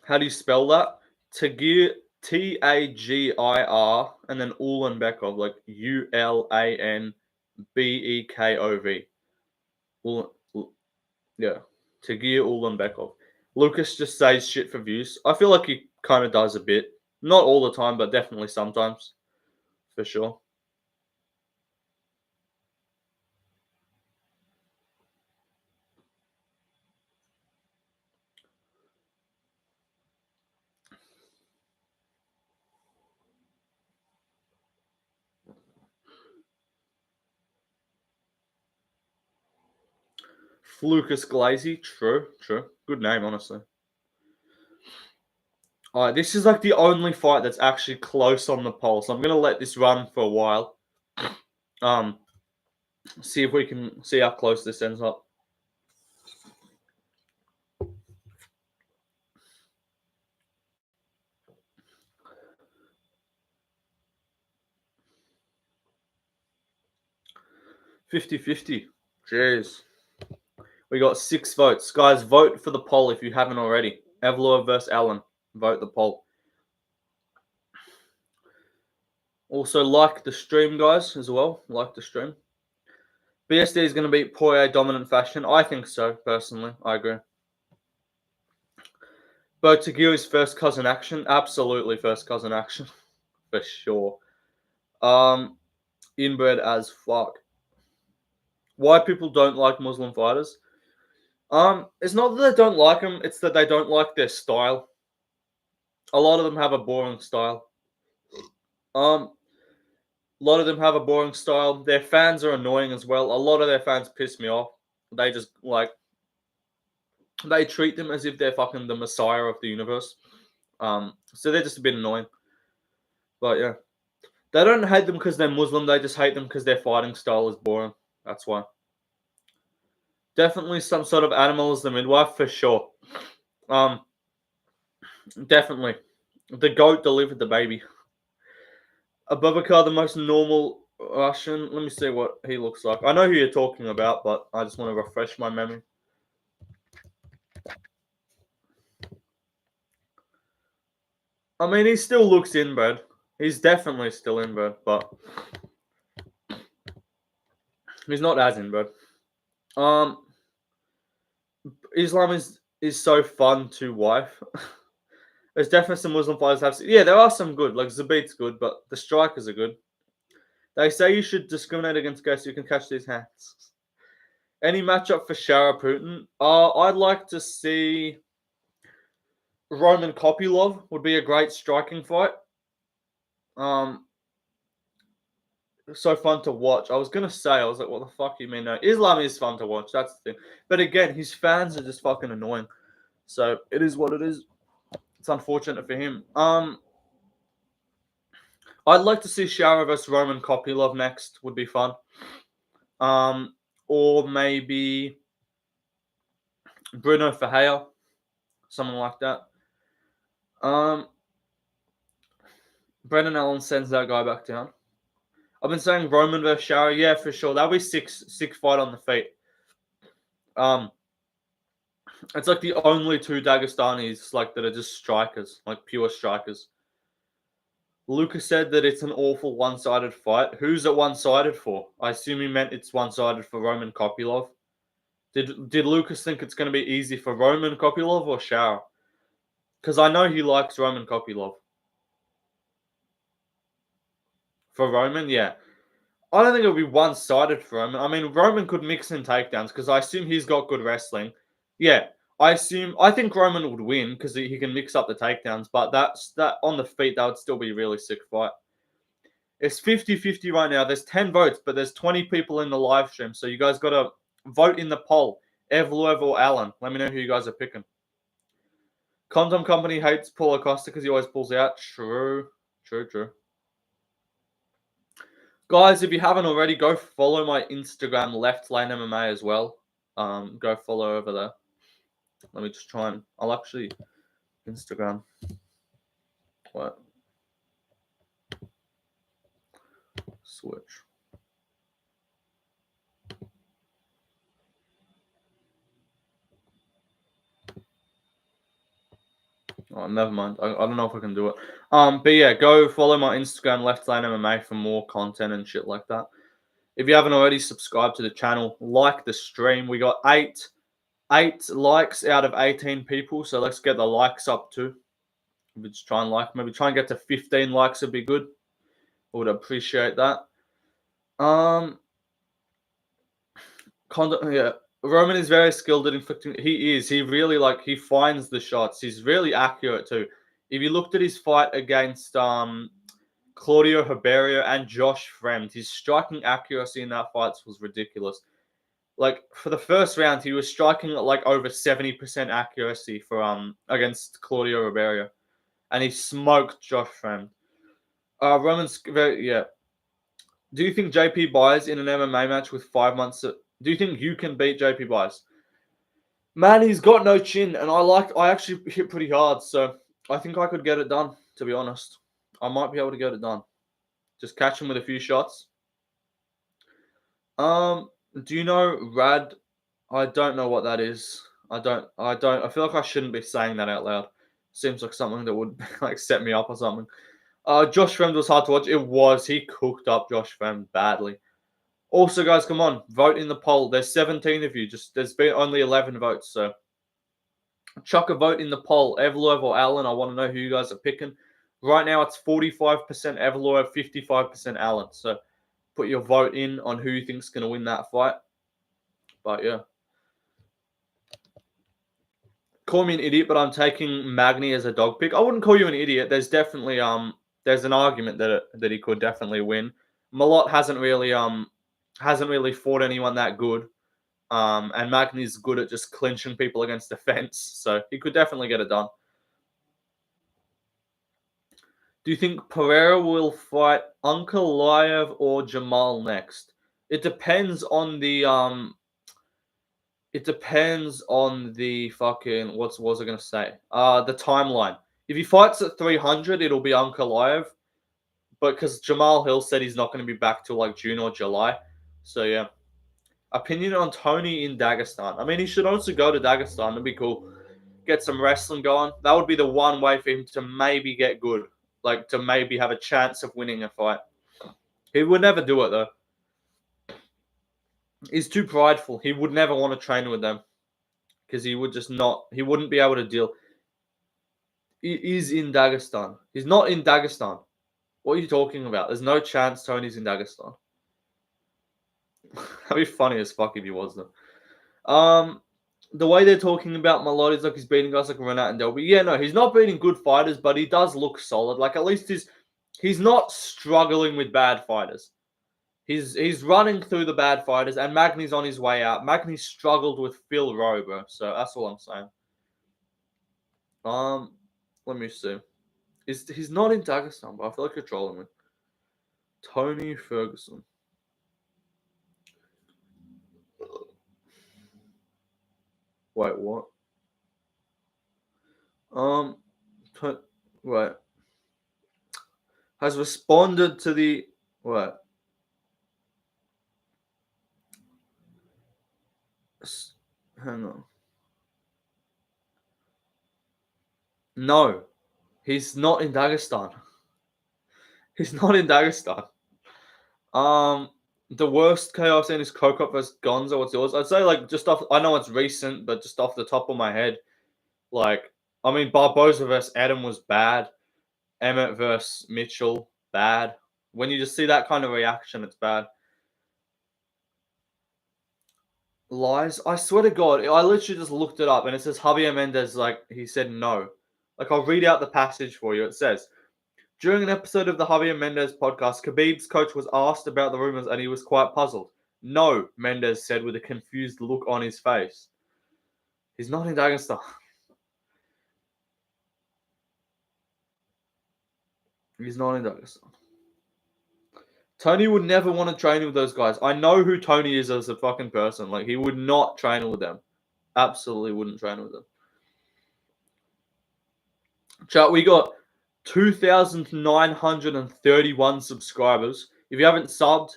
how do you spell that? Tagir, Tagir, and then Ulanbekov, like Ulanbekov. Yeah, Tagir Ulanbekov. Lucas just says shit for views. I feel like he kind of does a bit. Not all the time, but definitely sometimes. For sure. Lucas Glazy. True. Good name, honestly. Alright, this is like the only fight that's actually close on the poll, so I'm gonna let this run for a while. See if we can see how close this ends up. $50-50. Jeez. We got 6 votes. Guys, vote for the poll if you haven't already. Evloev versus Allen. Vote the poll. Also, like the stream, guys, as well. Like the stream. BSD is going to beat Poirier dominant fashion. I think so, personally. I agree. Bo Tagiri's first cousin action. Absolutely first cousin action. For sure. Inbred as fuck. Why people don't like Muslim fighters? It's not that they don't like them, it's that they don't like their style. A lot of them have a boring style. A lot of them have a boring style. Their fans are annoying as well. A lot of their fans piss me off. They just they treat them as if they're fucking the messiah of the universe. So they're just a bit annoying. But yeah, they don't hate them because they're Muslim. They just hate them because their fighting style is boring. That's why. Definitely some sort of animal as the midwife for sure. Definitely. The goat delivered the baby. Abubakar, the most normal Russian. Let me see what he looks like. I know who you're talking about, but I just want to refresh my memory. I mean, he still looks inbred. He's definitely still inbred, but he's not as inbred. Islam is so fun to wife. There's definitely some Muslim fighters have. Yeah, there are some good. Like Zabit's good, but the strikers are good. They say you should discriminate against guys so you can catch these hands. Any matchup for Shara Putin? I'd like to see Roman Kopylov would be a great striking fight. So fun to watch. I was gonna say, I was like, what the fuck you mean? No, Islam is fun to watch. That's the thing. But again, his fans are just fucking annoying. So it is what it is. It's unfortunate for him. I'd like to see Shara versus Roman Kopylov next. Would be fun. Or maybe Bruno Ferreira, someone like that. Brendan Allen sends that guy back down. I've been saying Roman versus Shara. Yeah, for sure. That'll be sick fight on the feet. It's like the only 2 Dagestanis like that are just strikers, like pure strikers. Lucas said that it's an awful one-sided fight. Who's it one-sided for? I assume he meant it's one-sided for Roman Kopylov. Did Lucas think it's going to be easy for Roman Kopylov or Shara? Because I know he likes Roman Kopylov. For Roman, yeah. I don't think it'll be one-sided for Roman. I mean, Roman could mix in takedowns because I assume he's got good wrestling. Yeah, I think Roman would win because he can mix up the takedowns, but that on the feet, that would still be a really sick fight. It's 50-50 right now. There's 10 votes, but there's 20 people in the live stream. So you guys got to vote in the poll. Evloev or Allen. Let me know who you guys are picking. Condom Company hates Paul Acosta because he always pulls out. True. Guys, if you haven't already, go follow my Instagram, Left Lane MMA as well. Go follow over there. Let me just try and... I'll actually... Instagram. What? Switch. Oh, never mind. I don't know if I can do it. But yeah, go follow my Instagram, Left Lane MMA, for more content and shit like that. If you haven't already, subscribe to the channel, like the stream. We got eight likes out of 18 people, so let's get the likes up too. We just try and maybe try and get to 15 likes would be good. I would appreciate that. Yeah, Roman is very skilled at inflicting. He is. He really he finds the shots. He's really accurate too. If you looked at his fight against Claudio Ribeiro and Josh Fremd, his striking accuracy in that fight was ridiculous. Like for the first round, he was striking at over 70% accuracy for against Claudio Ribeiro, and he smoked Josh Fremd. Roman's very yeah. Do you think JP buys in an MMA match with 5 months? Do you think you can beat JP buys? Man, he's got no chin, and I actually hit pretty hard, so I think I could get it done. To be honest, I might be able to get it done. Just catch him with a few shots. Do you know Rad? I don't know what that is. I don't. I feel like I shouldn't be saying that out loud. Seems like something that would set me up or something. Josh Fremd was hard to watch. It was. He cooked up Josh Fremd badly. Also, guys, come on, vote in the poll. There's 17 of you. There's been only 11 votes, so chuck a vote in the poll. Evloev or Allen. I want to know who you guys are picking. Right now, it's 45% Evloev, 55% Allen. So put your vote in on who you think's going to win that fight. But yeah. Call me an idiot, but I'm taking Magny as a dog pick. I wouldn't call you an idiot. There's definitely there's an argument that he could definitely win. Malott hasn't really fought anyone that good. And Magny's good at just clinching people against the fence, so he could definitely get it done. Do you think Pereira will fight Ankalaev or Jamal next? It depends on the fucking what was I gonna say? The timeline. If he fights at 300, it'll be Ankalaev, but because Jamal Hill said he's not going to be back till June or July, so yeah. Opinion on Tony in Dagestan. I mean, he should also go to Dagestan. It'd be cool. Get some wrestling going. That would be the one way for him to maybe get good. To maybe have a chance of winning a fight. He would never do it, though. He's too prideful. He would never want to train with them. Because he would just not... He wouldn't be able to deal... He is in Dagestan. He's not in Dagestan. What are you talking about? There's no chance Tony's in Dagestan. That'd be funny as fuck if he was, though. The way they're talking about Malott is he's beating guys like Renat and Delby. Yeah, no, he's not beating good fighters, but he does look solid. At least he's not struggling with bad fighters. He's running through the bad fighters, and Magny's on his way out. Magny struggled with Phil Rowe, bro. So that's all I'm saying. Let me see. He's not in Dagestan, but I feel like you're trolling me. Tony Ferguson. Wait, what? Wait. Has responded to the... What? Hang on. No. He's not in Dagestan. He's not in Dagestan. The worst KO I've seen is Kokop versus Gonzo. What's yours? I'd say just off... I know it's recent, but just off the top of my head, Barboza versus Adam was bad. Emmett versus Mitchell, bad. When you just see that kind of reaction, it's bad. Lies. I swear to God, I literally just looked it up and it says Javier Mendez, like, he said no. Like, I'll read out the passage for you. It says, during an episode of the Javier Mendez podcast, Khabib's coach was asked about the rumors and he was quite puzzled. No, Mendez said with a confused look on his face. He's not in Dagestan. He's not in Dagestan. Tony would never want to train with those guys. I know who Tony is as a fucking person. Like, he would not train with them. Absolutely wouldn't train with them. Chat, we got 2,931 subscribers. If you haven't subbed,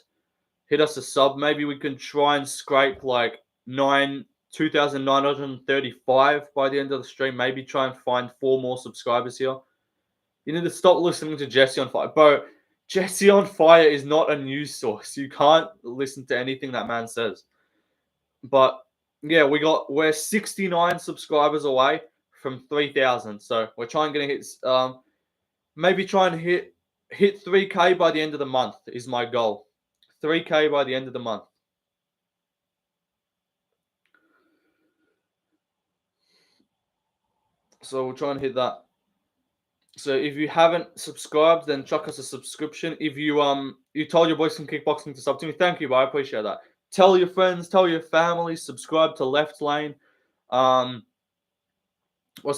hit us a sub. Maybe we can try and scrape like 2,935 by the end of the stream. Maybe try and find 4 more subscribers here. You need to stop listening to Jesse on Fire. Bro, Jesse on Fire is not a news source. You can't listen to anything that man says. But yeah, we're 69 subscribers away from 3,000. So we're trying to hit maybe try and hit 3K by the end of the month is my goal. 3K by the end of the month. So we'll try and hit that. So if you haven't subscribed, then chuck us a subscription. If you told your boys from kickboxing to sub to me, thank you, bro. I appreciate that. Tell your friends, tell your family, subscribe to Left Lane. What's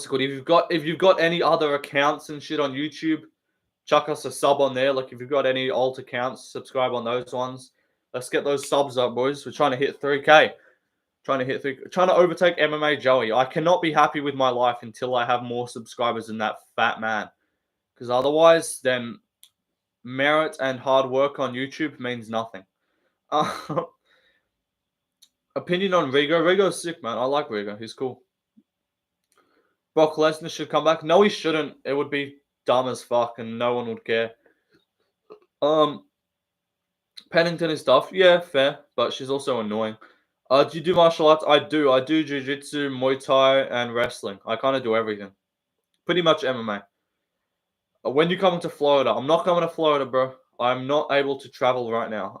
it called? If you've got any other accounts and shit on YouTube, chuck us a sub on there. Like if you've got any alt accounts, subscribe on those ones. Let's get those subs up, boys. We're trying to hit 3K. Trying to overtake MMA Joey. I cannot be happy with my life until I have more subscribers than that fat man. Because otherwise, then merit and hard work on YouTube means nothing. Opinion on Rigo. Rigo's sick, man. I like Rigo. He's cool. Brock Lesnar should come back. No, he shouldn't. It would be dumb as fuck and no one would care. Pennington is tough. Yeah, fair. But she's also annoying. Do you do martial arts? I do. I do jiu-jitsu, Muay Thai, and wrestling. I kind of do everything. Pretty much MMA. When you come to Florida, I'm not coming to Florida, bro. I'm not able to travel right now.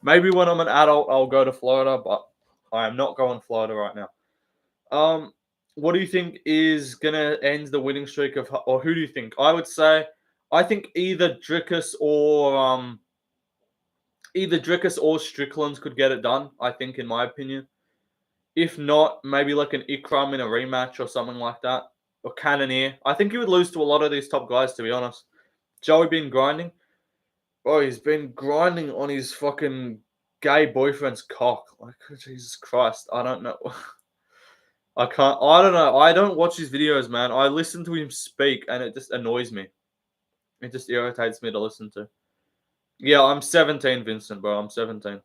Maybe when I'm an adult, I'll go to Florida, but I am not going to Florida right now. What do you think is gonna end the winning streak of, or who do you think? I think either Dricus or Strickland could get it done. I think, in my opinion. If not, maybe like an Ikram in a rematch or something like that. Or Cannonier. I think he would lose to a lot of these top guys, to be honest. Joey been grinding. Oh, he's been grinding on his fucking gay boyfriend's cock. Like, Jesus Christ. I don't know. I don't know. I don't watch his videos, man. I listen to him speak and it just annoys me. It just irritates me to listen to. Yeah, I'm 17, Vincent, bro. I'm 17.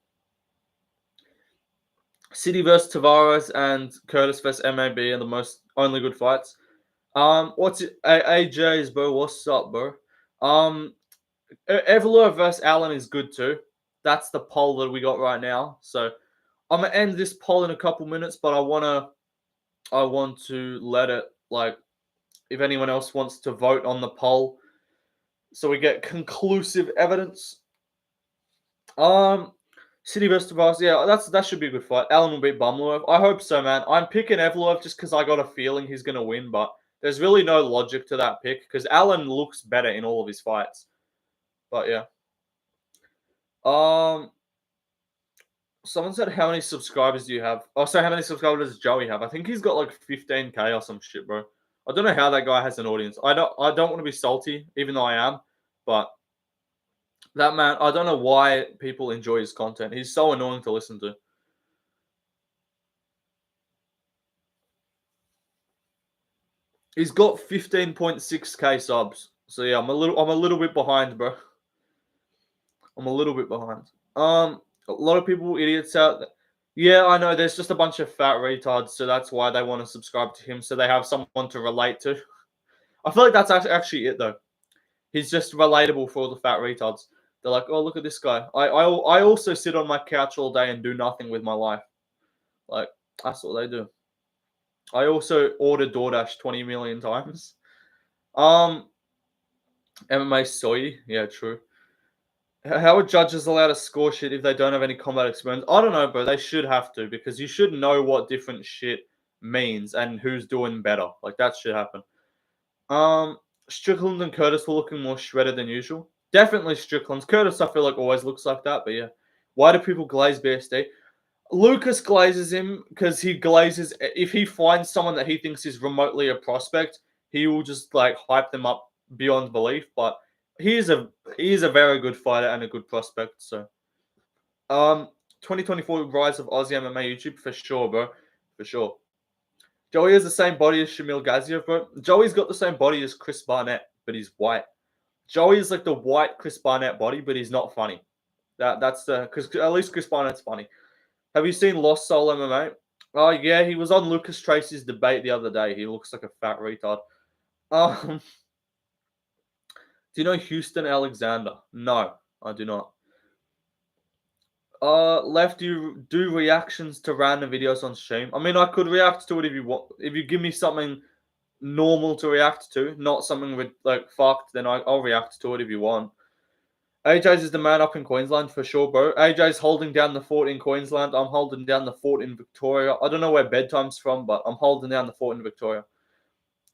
City versus Tavares and Curtis versus MAB are the only good fights. What's it? AJ's, bro. What's up, bro? Evloev versus Allen is good too. That's the poll that we got right now. So I'm gonna end this poll in a couple minutes, but I want to let it, like, if anyone else wants to vote on the poll, so we get conclusive evidence. City versus Tavares, yeah, that should be a good fight. Allen will beat Bumloev. I hope so, man. I'm picking Evloev just because I got a feeling he's gonna win, but there's really no logic to that pick because Allen looks better in all of his fights. But yeah. Someone said, how many subscribers do you have? Oh, so how many subscribers does Joey have? I think he's got like 15K or some shit, bro. I don't know how that guy has an audience. I don't want to be salty, even though I am, but that man, I don't know why people enjoy his content. He's so annoying to listen to. He's got 15.6K subs. So yeah, I'm a little bit behind, bro. I'm a little bit behind. A lot of people idiots out there. Yeah, I know. There's just a bunch of fat retards, so that's why they want to subscribe to him, so they have someone to relate to. I feel like that's actually it, though. He's just relatable for all the fat retards. They're like, oh, look at this guy. I also sit on my couch all day and do nothing with my life. Like, that's what they do. I also order DoorDash 20 million times. MMA soy. Yeah, true. How are judges allowed to score shit if they don't have any combat experience? I don't know, bro. They should have to because you should know what different shit means and who's doing better. Like that should happen. Um, Strickland and Curtis were looking more shredded than usual. Definitely Strickland's. Curtis, I feel like always looks like that, but yeah. Why do people glaze BSD? Lucas glazes him because he glazes. If he finds someone that he thinks is remotely a prospect, he will just like hype them up beyond belief. But he is a he is a very good fighter and a good prospect. So, um, 2024 rise of Aussie MMA YouTube for sure, bro, for sure. Joey has the same body as Shamil Gaziev, bro. Joey's got the same body as Chris Barnett, but he's white. Joey is like the white Chris Barnett body, but he's not funny. That's the because at least Chris Barnett's funny. Have you seen Lost Soul MMA? Oh yeah, he was on Lucas Tracy's debate the other day. He looks like a fat retard. Do you know Houston Alexander? No, I do not. Left, you do reactions to random videos on stream. I mean, I could react to it if you want. If you give me something normal to react to, not something with like fucked, then I'll react to it if you want. AJ's is the man up in Queensland for sure, bro. AJ's holding down the fort in Queensland. I'm holding down the fort in Victoria. I don't know where bedtime's from, but I'm holding down the fort in Victoria.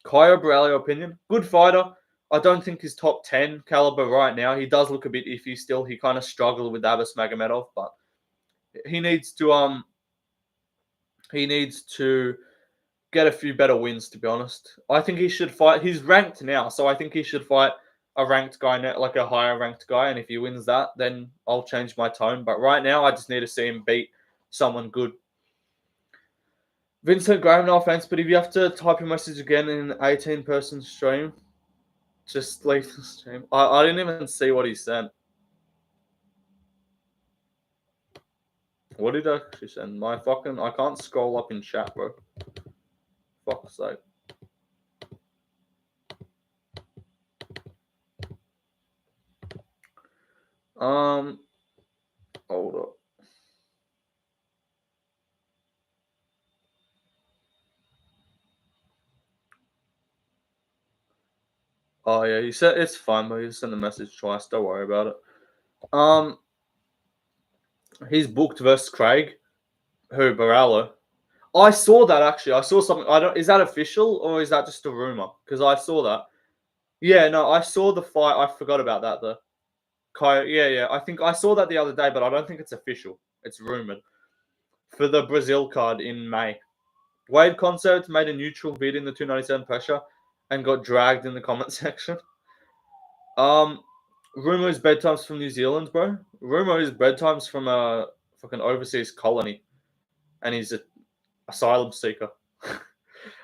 Kyo Borrello opinion. Good fighter. I don't think he's top 10 caliber right now. He does look a bit iffy still. He kind of struggled with Abbas Magomedov, but he needs to get a few better wins, to be honest. I think he should fight. He's ranked now, so I think he should fight a ranked guy, like a higher ranked guy. And if he wins that, then I'll change my tone. But right now, I just need to see him beat someone good. Vincent Graham, no offense, but if you have to type your message again in an 18-person stream, just leave the stream. I didn't even see what he sent. What did I actually send? I can't scroll up in chat, bro. Fuck's sake. Hold up. Oh yeah, he said it's fine, but he sent the message twice. Don't worry about it. He's booked versus Craig. Who Baralla? I saw that actually. I saw something. I don't. Is that official or is that just a rumor? Because I saw that. Yeah, no, I saw the fight. I forgot about that though. Yeah. I think I saw that the other day, but I don't think it's official. It's rumored for the Brazil card in May. Wade Concert made a neutral bid in the 297 pressure and got dragged in the comment section. Rumor is bedtimes from New Zealand, bro. Rumor is bedtimes from a fucking overseas colony, and he's an asylum seeker.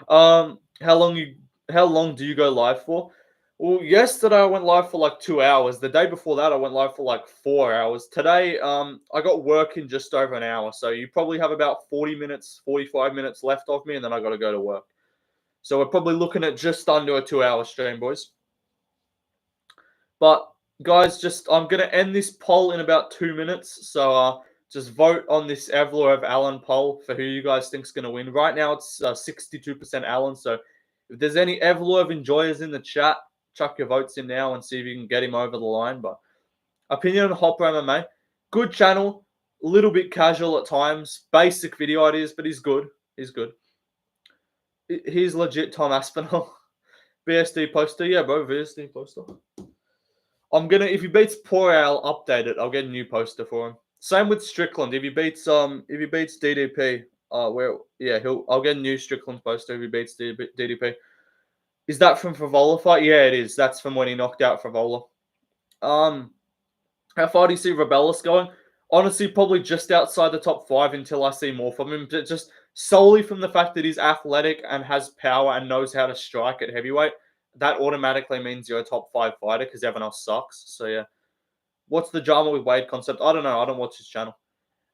um, how long you? How long do you go live for? Well, yesterday I went live for like 2 hours. The day before that I went live for like 4 hours. Today, I got work in just over an hour, so you probably have about 40 minutes, 45 minutes left of me, and then I got to go to work. So we're probably looking at just under a 2 hour stream, boys. But guys, I'm gonna end this poll in about 2 minutes. So just vote on this Evloev Allen poll for who you guys think's gonna win. Right now it's 62% Allen. So if there's any Evloev enjoyers in the chat, chuck your votes in now and see if you can get him over the line. But opinion on Hopper MMA, good channel, a little bit casual at times, basic video ideas, but he's good. He's good. He's legit Tom Aspinall. BSD poster, yeah, bro. BSD poster. If he beats Poirier, I'll update it. I'll get a new poster for him. Same with Strickland. If he beats DDP, I'll get a new Strickland poster if he beats DDP. Is that from Favola fight? Yeah, it is. That's from when he knocked out Favola. How far do you see Rebellis going? Honestly, probably just outside the top 5 until I see more from him. Just solely from the fact that he's athletic and has power and knows how to strike at heavyweight. That automatically means you're a top 5 fighter because everyone else sucks. So yeah. What's the drama with Wade concept? I don't know. I don't watch his channel.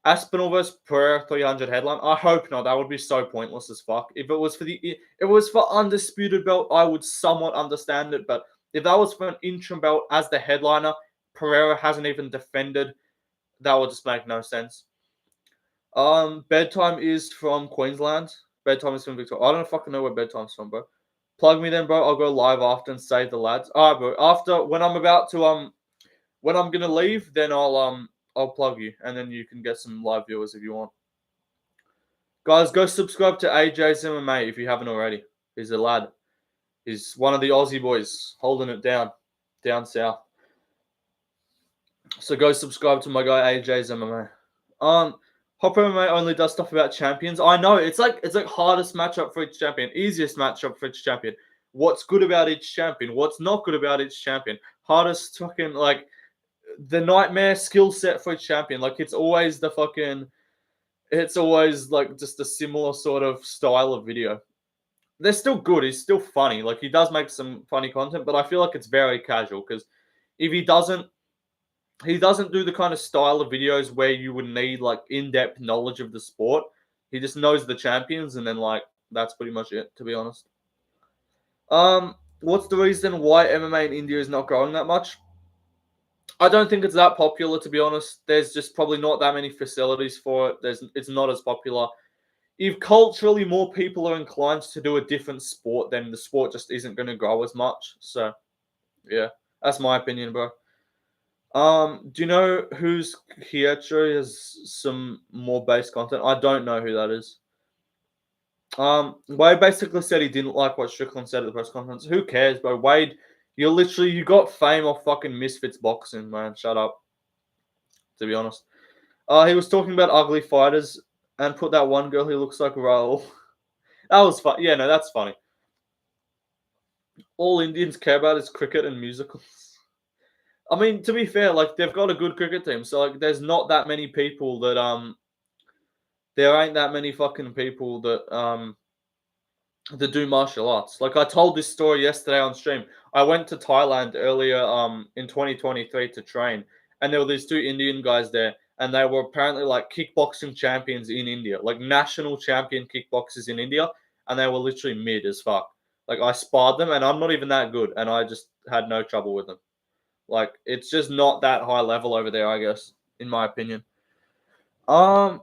Aspinall versus Pereira 300 headline. I hope not. That would be so pointless as fuck. If it was for undisputed belt, I would somewhat understand it. But if that was for an interim belt as the headliner, Pereira hasn't even defended. That would just make no sense. Bedtime is from Queensland. Bedtime is from Victoria. I don't fucking know where bedtime's from, bro. Plug me then, bro. I'll go live after and save the lads. Alright, bro. When I'm about to When I'm gonna leave, then I'll plug you, and then you can get some live viewers if you want. Guys, go subscribe to AJ's MMA if you haven't already. He's a lad. He's one of the Aussie boys holding it down south. So go subscribe to my guy AJ's MMA. Hop MMA only does stuff about champions. I know it's like hardest matchup for each champion, easiest matchup for each champion. What's good about each champion? What's not good about each champion? Hardest fucking like the nightmare skill set for each champion. Like it's always like just a similar sort of style of video. They're still good. He's still funny. Like he does make some funny content, but I feel like it's very casual because if he doesn't do the kind of style of videos where you would need like in-depth knowledge of the sport. He just knows the champions, and then like that's pretty much it, to be honest. What's the reason why MMA in India is not growing that much? I don't think it's that popular, to be honest. There's just probably not that many facilities for it. It's not as popular. If culturally more people are inclined to do a different sport, then the sport just isn't going to grow as much. So, yeah, that's my opinion, bro. Do you know who's here? Actually, has some more base content. I don't know who that is. Wade basically said he didn't like what Strickland said at the press conference. Who cares, bro? Wade, you got fame off fucking Misfits boxing, man. Shut up. To be honest, he was talking about ugly fighters and put that one girl who looks like Raul. That was fun. Yeah, no, that's funny. All Indians care about is cricket and musicals. I mean, to be fair, like they've got a good cricket team, so like there's not that many people that there ain't that many fucking people that do martial arts. Like I told this story yesterday on stream. I went to Thailand earlier in 2023 to train, and there were these two Indian guys there, and they were apparently like kickboxing champions in India, like national champion kickboxers in India, and they were literally mid as fuck. Like I sparred them, and I'm not even that good, and I just had no trouble with them. Like it's just not that high level over there, I guess, in my opinion. What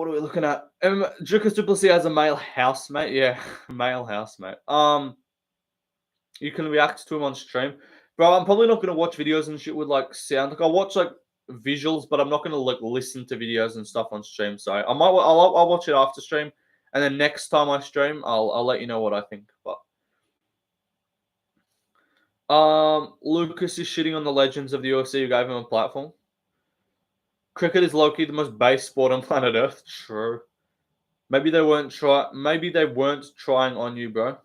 are we looking at? Dricus Plessis as a male housemate. Yeah, male housemate. You can react to him on stream, bro. I'm probably not gonna watch videos and shit with like sound. Like I'll watch like visuals, but I'm not gonna like listen to videos and stuff on stream. So I'll watch it after stream, and then next time I stream, I'll let you know what I think. But Lucas is shitting on the legends of the UFC who gave him a platform. Cricket is low-key the most base sport on planet Earth. True. Maybe they weren't trying on you, bro. Do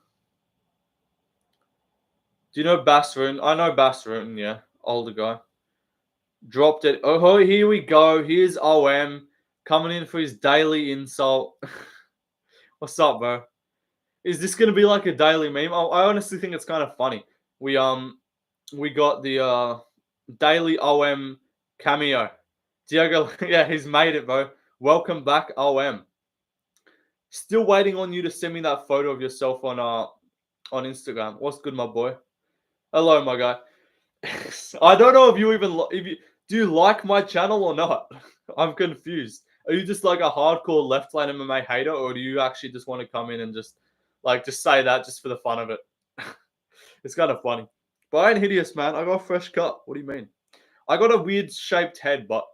you know Bassroon? I know Bassroon, yeah. Older guy. Dropped it. Oh, here we go. Here's OM coming in for his daily insult. What's up, bro? Is this gonna be like a daily meme? I honestly think it's kind of funny. We got the daily OM cameo. Diego, yeah, he's made it, bro. Welcome back, OM. Still waiting on you to send me that photo of yourself on Instagram. What's good, my boy? Hello, my guy. I don't know if do you like my channel or not? I'm confused. Are you just like a hardcore left lane MMA hater, or do you actually just want to come in and just say that just for the fun of it? It's kind of funny. But I ain't hideous, man. I got a fresh cut. What do you mean? I got a weird shaped head, but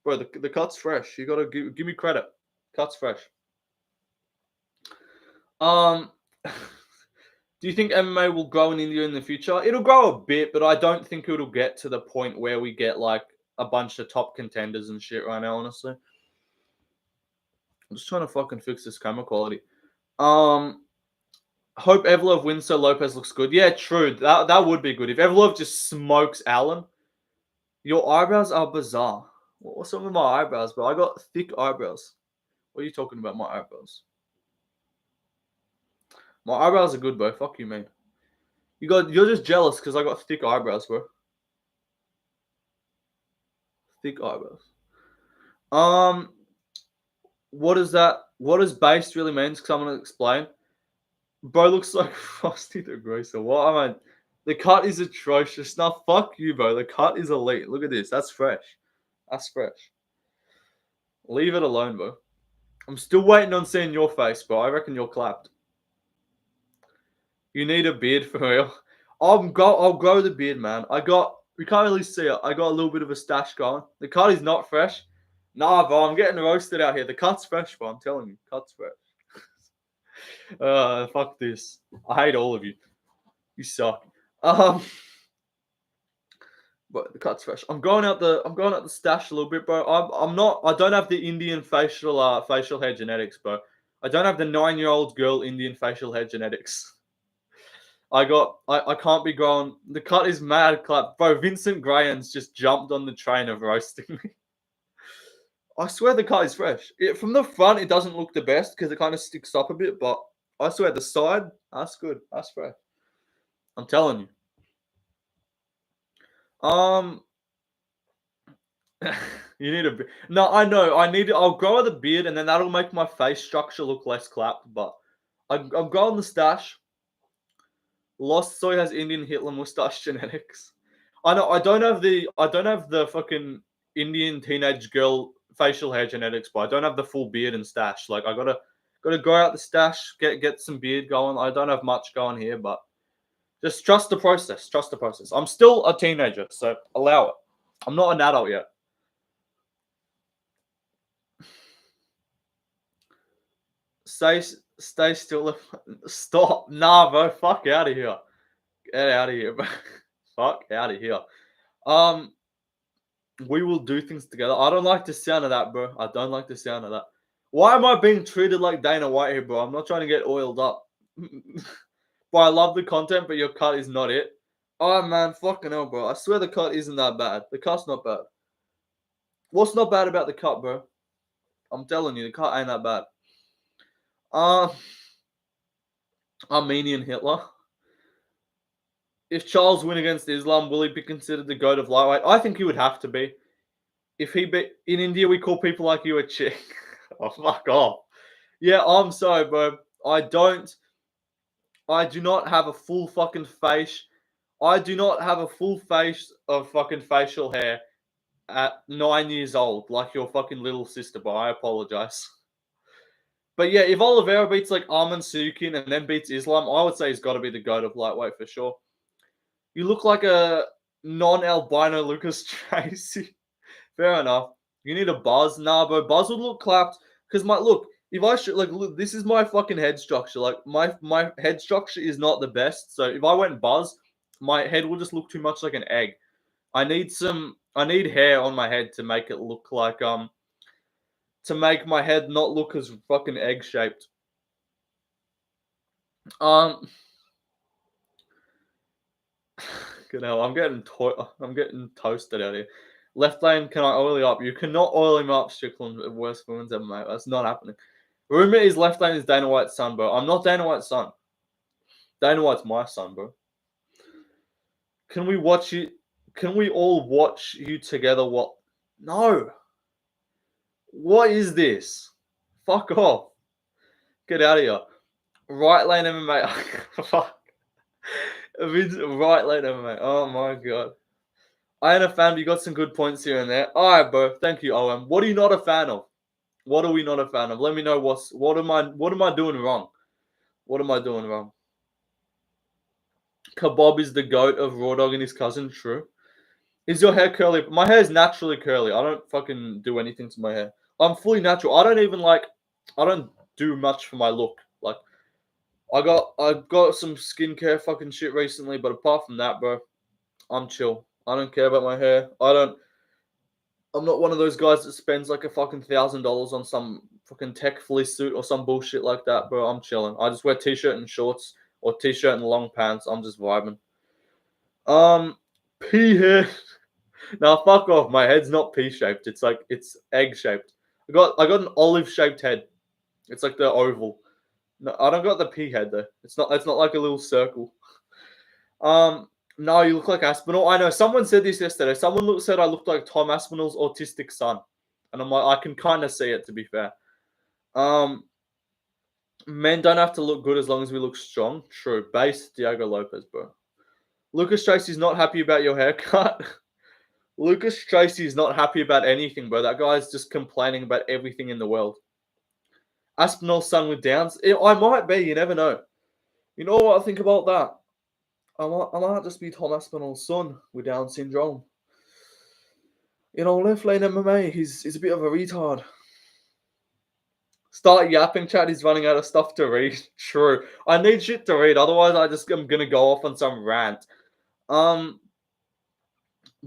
bro, the cut's fresh. You gotta give me credit. Cut's fresh. Do you think MMA will grow in India in the future? It'll grow a bit, but I don't think it'll get to the point where we get like a bunch of top contenders and shit right now, honestly. I'm just trying to fucking fix this camera quality. Hope Evlov wins so Lopez looks good. Yeah, true. That would be good. If Evlov just smokes Allen. Your eyebrows are bizarre. What's wrong with my eyebrows, bro? I got thick eyebrows. What are you talking about, my eyebrows? My eyebrows are good, bro. Fuck you, man. You're just jealous because I got thick eyebrows, bro. Thick eyebrows. What is that? What does base really mean? Because I'm gonna explain. Bro looks like Frosty the Greaser. What am I? The cut is atrocious. Now, fuck you, bro. The cut is elite. Look at this. That's fresh. That's fresh. Leave it alone, bro. I'm still waiting on seeing your face, bro. I reckon you're clapped. You need a beard for real. I'll grow the beard, man. We can't really see it. I got a little bit of a stash going. The cut is not fresh. Nah, bro, I'm getting roasted out here. The cut's fresh, bro. I'm telling you, cut's fresh. Fuck this. I hate all of you. You suck. But the cut's fresh. I'm going out the stash a little bit, bro. I don't have the Indian facial hair genetics, bro. I don't have the 9-year-old girl Indian facial hair genetics. I can't be growing. The cut is mad cut. Bro, Vincent Graham's just jumped on the train of roasting me. I swear the cut is fresh. From the front, it doesn't look the best because it kind of sticks up a bit, but I swear the side, that's good. That's fresh. I'm telling you. You need a no. I know. I'll grow the beard, and then that'll make my face structure look less clapped. But I'm growing the stash. Lost Soy has Indian Hitler mustache genetics. I know. I don't have the fucking Indian teenage girl facial hair genetics, but I don't have the full beard and stash. Like I gotta grow out the stash, get some beard going. I don't have much going here, but just trust the process. Trust the process. I'm still a teenager, so allow it. I'm not an adult yet. Stay still. Stop. Nah, bro. Fuck out of here. Get out of here, bro. Fuck out of here. Um, we will do things together. I don't like the sound of that, bro. I don't like the sound of that. Why am I being treated like Dana White here, bro? I'm not trying to get oiled up. But I love the content, but your cut is not it. Oh man, fucking hell, bro. I swear the cut isn't that bad. The cut's not bad. What's not bad about the cut, bro? I'm telling you, the cut ain't that bad. Armenian Hitler. If Charles win against Islam, will he be considered the goat of lightweight? I think he would have to be. If he be in India, we call people like you a chick. Oh, fuck off. Yeah, I'm sorry, bro. I do not have a full fucking face. I do not have a full face of fucking facial hair at 9 years old, like your fucking little sister, but I apologize. But yeah, if Oliveira beats like Arman Sukin and then beats Islam, I would say he's got to be the goat of lightweight for sure. You look like a non-albino Lucas Tracy. Fair enough. You need a Buzz. Nah, bro. Buzz would look clapped. Because if I should look, this is my fucking head structure. Like my head structure is not the best. So if I went Buzz, my head will just look too much like an egg. I need hair on my head to make it look like to make my head not look as fucking egg shaped. Good hell, I'm getting toasted out here. Left lane, can I oil you up? You cannot oil him up, Strickland, worst women's ever, mate. That's not happening. Rumor is left lane is Dana White's son, bro. I'm not Dana White's son. Dana White's my son, bro. Can we watch you? Can we all watch you together? What? No. What is this? Fuck off. Get out of here. Right lane MMA. Fuck. Right lane MMA. Oh my god. I ain't a fan, but you got some good points here and there. Alright, bro. Thank you, OM. What are you not a fan of? What are we not a fan of? Let me know what am I doing wrong? What am I doing wrong? Kebab is the goat of Raw Dog and his cousin. True. Is your hair curly? My hair is naturally curly. I don't fucking do anything to my hair. I'm fully natural. I don't do much for my look. Like, I got some skincare fucking shit recently, but apart from that, bro, I'm chill. I don't care about my hair. I'm not one of those guys that spends like a fucking $1,000 on some fucking tech fleece suit or some bullshit like that, bro. I'm chilling. I just wear t-shirt and shorts or t-shirt and long pants. I'm just vibing. Pea head. Now fuck off. My head's not pea shaped. It's egg shaped. I got an olive shaped head. It's like the oval. No, I don't got the pea head though. It's not like a little circle. No, you look like Aspinall. I know. Someone said this yesterday. Someone said I looked like Tom Aspinall's autistic son, and I'm like, I can kind of see it. To be fair, men don't have to look good as long as we look strong. True. Base Diego Lopez, bro. Lucas Tracy's not happy about your haircut. Lucas Tracy is not happy about anything, bro. That guy's just complaining about everything in the world. Aspinall's son with Downs. I might be. You never know. You know what I think about that? I might just be Tom Aspinall's son with Down syndrome. Left lane MMA, he's a bit of a retard. Start yapping, chat. He's running out of stuff to read. True. I need shit to read, otherwise I'm gonna go off on some rant. But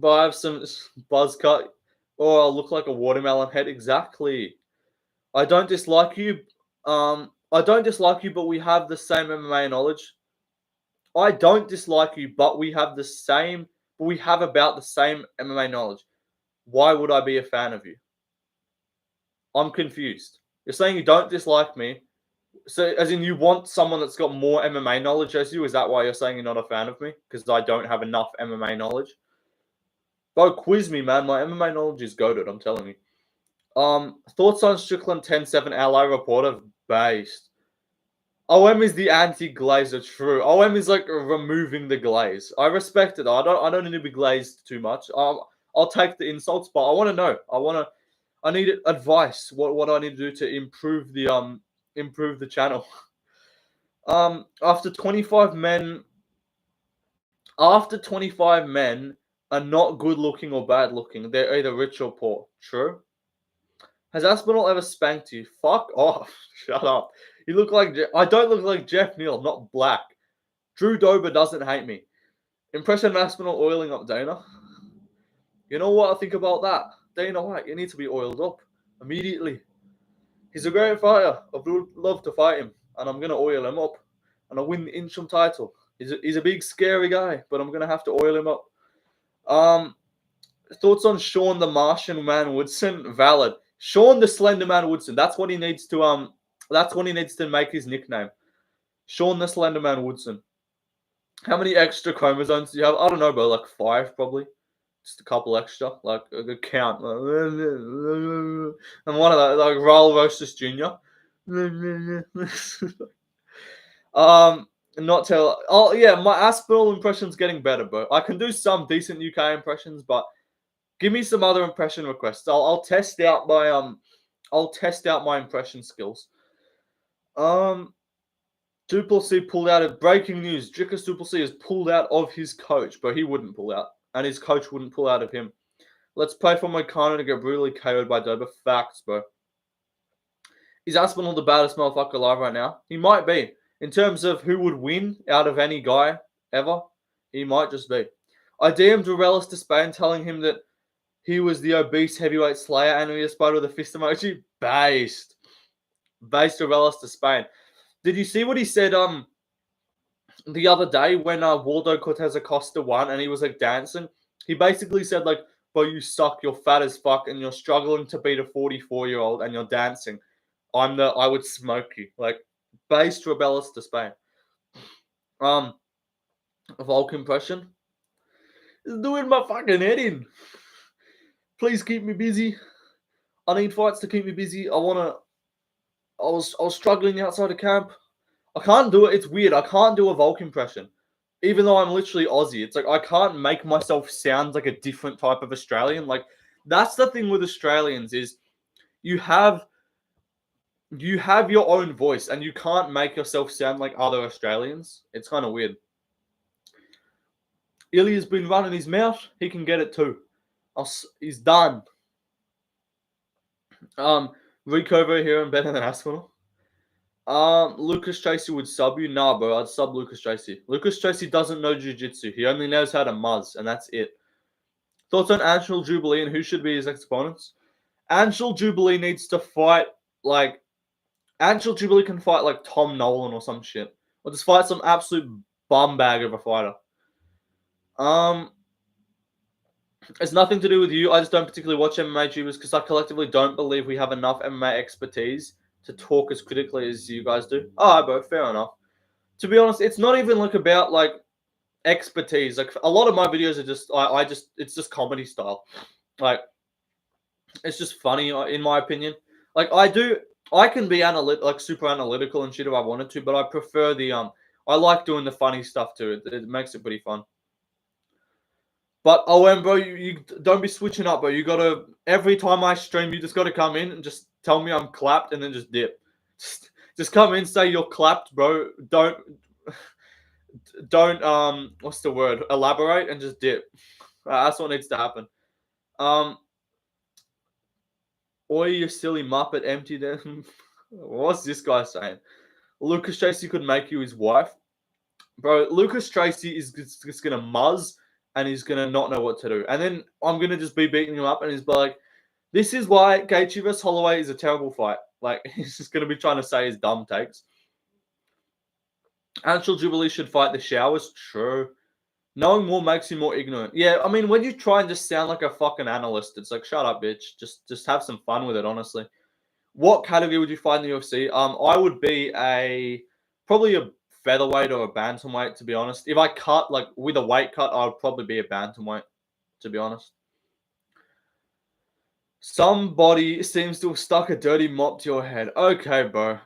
I have some buzz cut, or I'll look like a watermelon head. Exactly. I don't dislike you. I don't dislike you, but we have the same MMA knowledge. I don't dislike you, but we have about the same MMA knowledge. Why would I be a fan of you? I'm confused. You're saying you don't dislike me, so as in you want someone that's got more MMA knowledge as you? Is that why you're saying you're not a fan of me? Because I don't have enough MMA knowledge? Bro, quiz me, man. My MMA knowledge is goated, I'm telling you. Thoughts on Strickland 10-7 ally reporter based. OM is the anti-glazer, true. OM is like removing the glaze. I respect it. I don't need to be glazed too much. I'll take the insults, but I want to know. I need advice. What I need to do to improve the channel. After 25 men are not good looking or bad looking. They're either rich or poor. True. Has Aspinall ever spanked you? Fuck off. Shut up. You look like I don't look like Jeff Neal, not black. Drew Dober doesn't hate me. Impression of Aspinall oiling up Dana. You know what I think about that? Dana White, you need to be oiled up immediately. He's a great fighter. I would love to fight him, and I'm gonna oil him up, and I'll win the interim title. He's a big scary guy, but I'm gonna have to oil him up. Thoughts on Sean the Martian Man Woodson? Valid. Sean the Slender Man Woodson. That's what he needs to make his nickname. Sean the Slender Man Woodson. How many extra chromosomes do you have? I don't know, bro. Like 5 probably. Just a couple extra. Like a count. And one of those, like Raul Rosas Jr. Not tell. Oh yeah, my Aspinall impression's getting better, bro. I can do some decent UK impressions, but give me some other impression requests. I'll test out my impression skills. Duplessis pulled out of breaking news. Dricus Duplessis is pulled out of his coach, but he wouldn't pull out, and his coach wouldn't pull out of him. Let's pray for Moicano to get brutally KO'd by Dober. Facts, bro. Is Aspinall the baddest motherfucker alive right now? He might be. In terms of who would win out of any guy ever, he might just be. I DM'd Relis to Spain telling him that he was the obese heavyweight slayer and we aspired with a fist emoji. Based Relis to Spain. Did you see what he said the other day when Waldo Cortez Acosta won and he was like dancing? He basically said like, "Bro, you suck, you're fat as fuck, and you're struggling to beat a 44-year-old and you're dancing. I would smoke you." Like, based Relis to Spain. Volk impression. It's doing my fucking head in. Please keep me busy. I need fights to keep me busy. I was struggling outside of camp. I can't do it. It's weird. I can't do a Volk impression. Even though I'm literally Aussie. It's like I can't make myself sound like a different type of Australian. Like, that's the thing with Australians is you have your own voice and you can't make yourself sound like other Australians. It's kind of weird. Ilya's been running his mouth. He can get it too. He's done. Rico over here and better than Aspinall. Lucas Tracy would sub you? Nah, bro. I'd sub Lucas Tracy. Lucas Tracy doesn't know jiu-jitsu. He only knows how to muzz, and that's it. Thoughts on Angel Jubilee and who should be his ex-opponents? Angel Jubilee needs to fight like... Angel Jubilee can fight like Tom Nolan or some shit. Or just fight some absolute bum bag of a fighter. It's nothing to do with you. I just don't particularly watch MMA tubers because I collectively don't believe we have enough MMA expertise to talk as critically as you guys do. Alright, bro, fair enough. To be honest, it's not even like about like expertise. Like a lot of my videos are just it's just comedy style. Like it's just funny in my opinion. Like I can be super analytical and shit if I wanted to, but I prefer I like doing the funny stuff too. It makes it pretty fun. But bro, you don't be switching up, bro. You gotta every time I stream, you just gotta come in and just tell me I'm clapped and then just dip. Just come in, say you're clapped, bro. Don't what's the word? Elaborate and just dip. That's what needs to happen. Oi, you silly muppet, empty them. What's this guy saying? Lucas Tracy could make you his wife. Bro, Lucas Tracy is just gonna muzz and he's gonna not know what to do. And then I'm gonna just be beating him up and he's like, this is why Gaethje vs Holloway is a terrible fight. Like, he's just gonna be trying to say his dumb takes. Angel Jubilee should fight the Showers. True. Knowing more makes you more ignorant. Yeah, I mean, when you try and just sound like a fucking analyst, it's like, shut up, bitch. Just have some fun with it, honestly. What category would you fight in the UFC? I would be probably a featherweight or a bantamweight, to be honest. If I cut, like, with a weight cut, I would probably be a bantamweight, to be honest. Somebody seems to have stuck a dirty mop to your head. Okay, bro.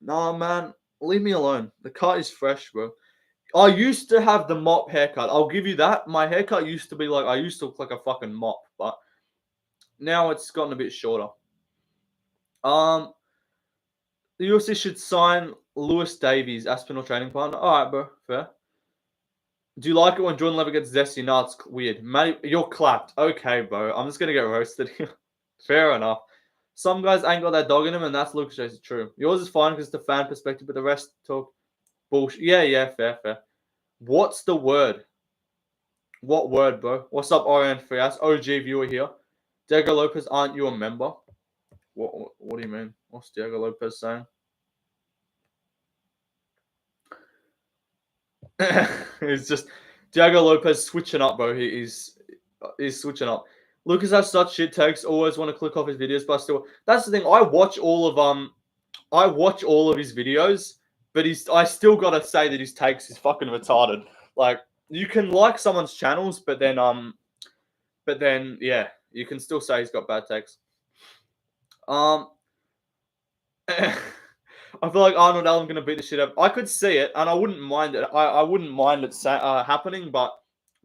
Nah, man. Leave me alone. The cut is fresh, bro. I used to have the mop haircut. I'll give you that. My haircut used to be like, I used to look like a fucking mop, but now it's gotten a bit shorter. The UFC should sign Lewis Davies, Aspinall training partner. All right, bro. Fair. Do you like it when Jordan Levitt gets zesty? No, it's weird. Mate, you're clapped. Okay, bro. I'm just going to get roasted here. Fair enough. Some guys ain't got that dog in them, and that's Lucas Chase. True. Yours is fine because it's the fan perspective, but the rest talk bullshit. Yeah, fair. What's the word? What word, bro? What's up, Orion Frias? OG viewer here. Diego Lopez, aren't you a member? What do you mean? What's Diego Lopez saying? It's just Diego Lopez switching up, bro. He's switching up. Lucas has such shit takes. Always want to click off his videos, but still, that's the thing. I watch all of his videos, but I still gotta say that his takes is fucking retarded. Like, you can like someone's channels, but then yeah, you can still say he's got bad takes. I feel like Arnold Allen gonna beat the shit up. I could see it, and I wouldn't mind it. I wouldn't mind it happening, but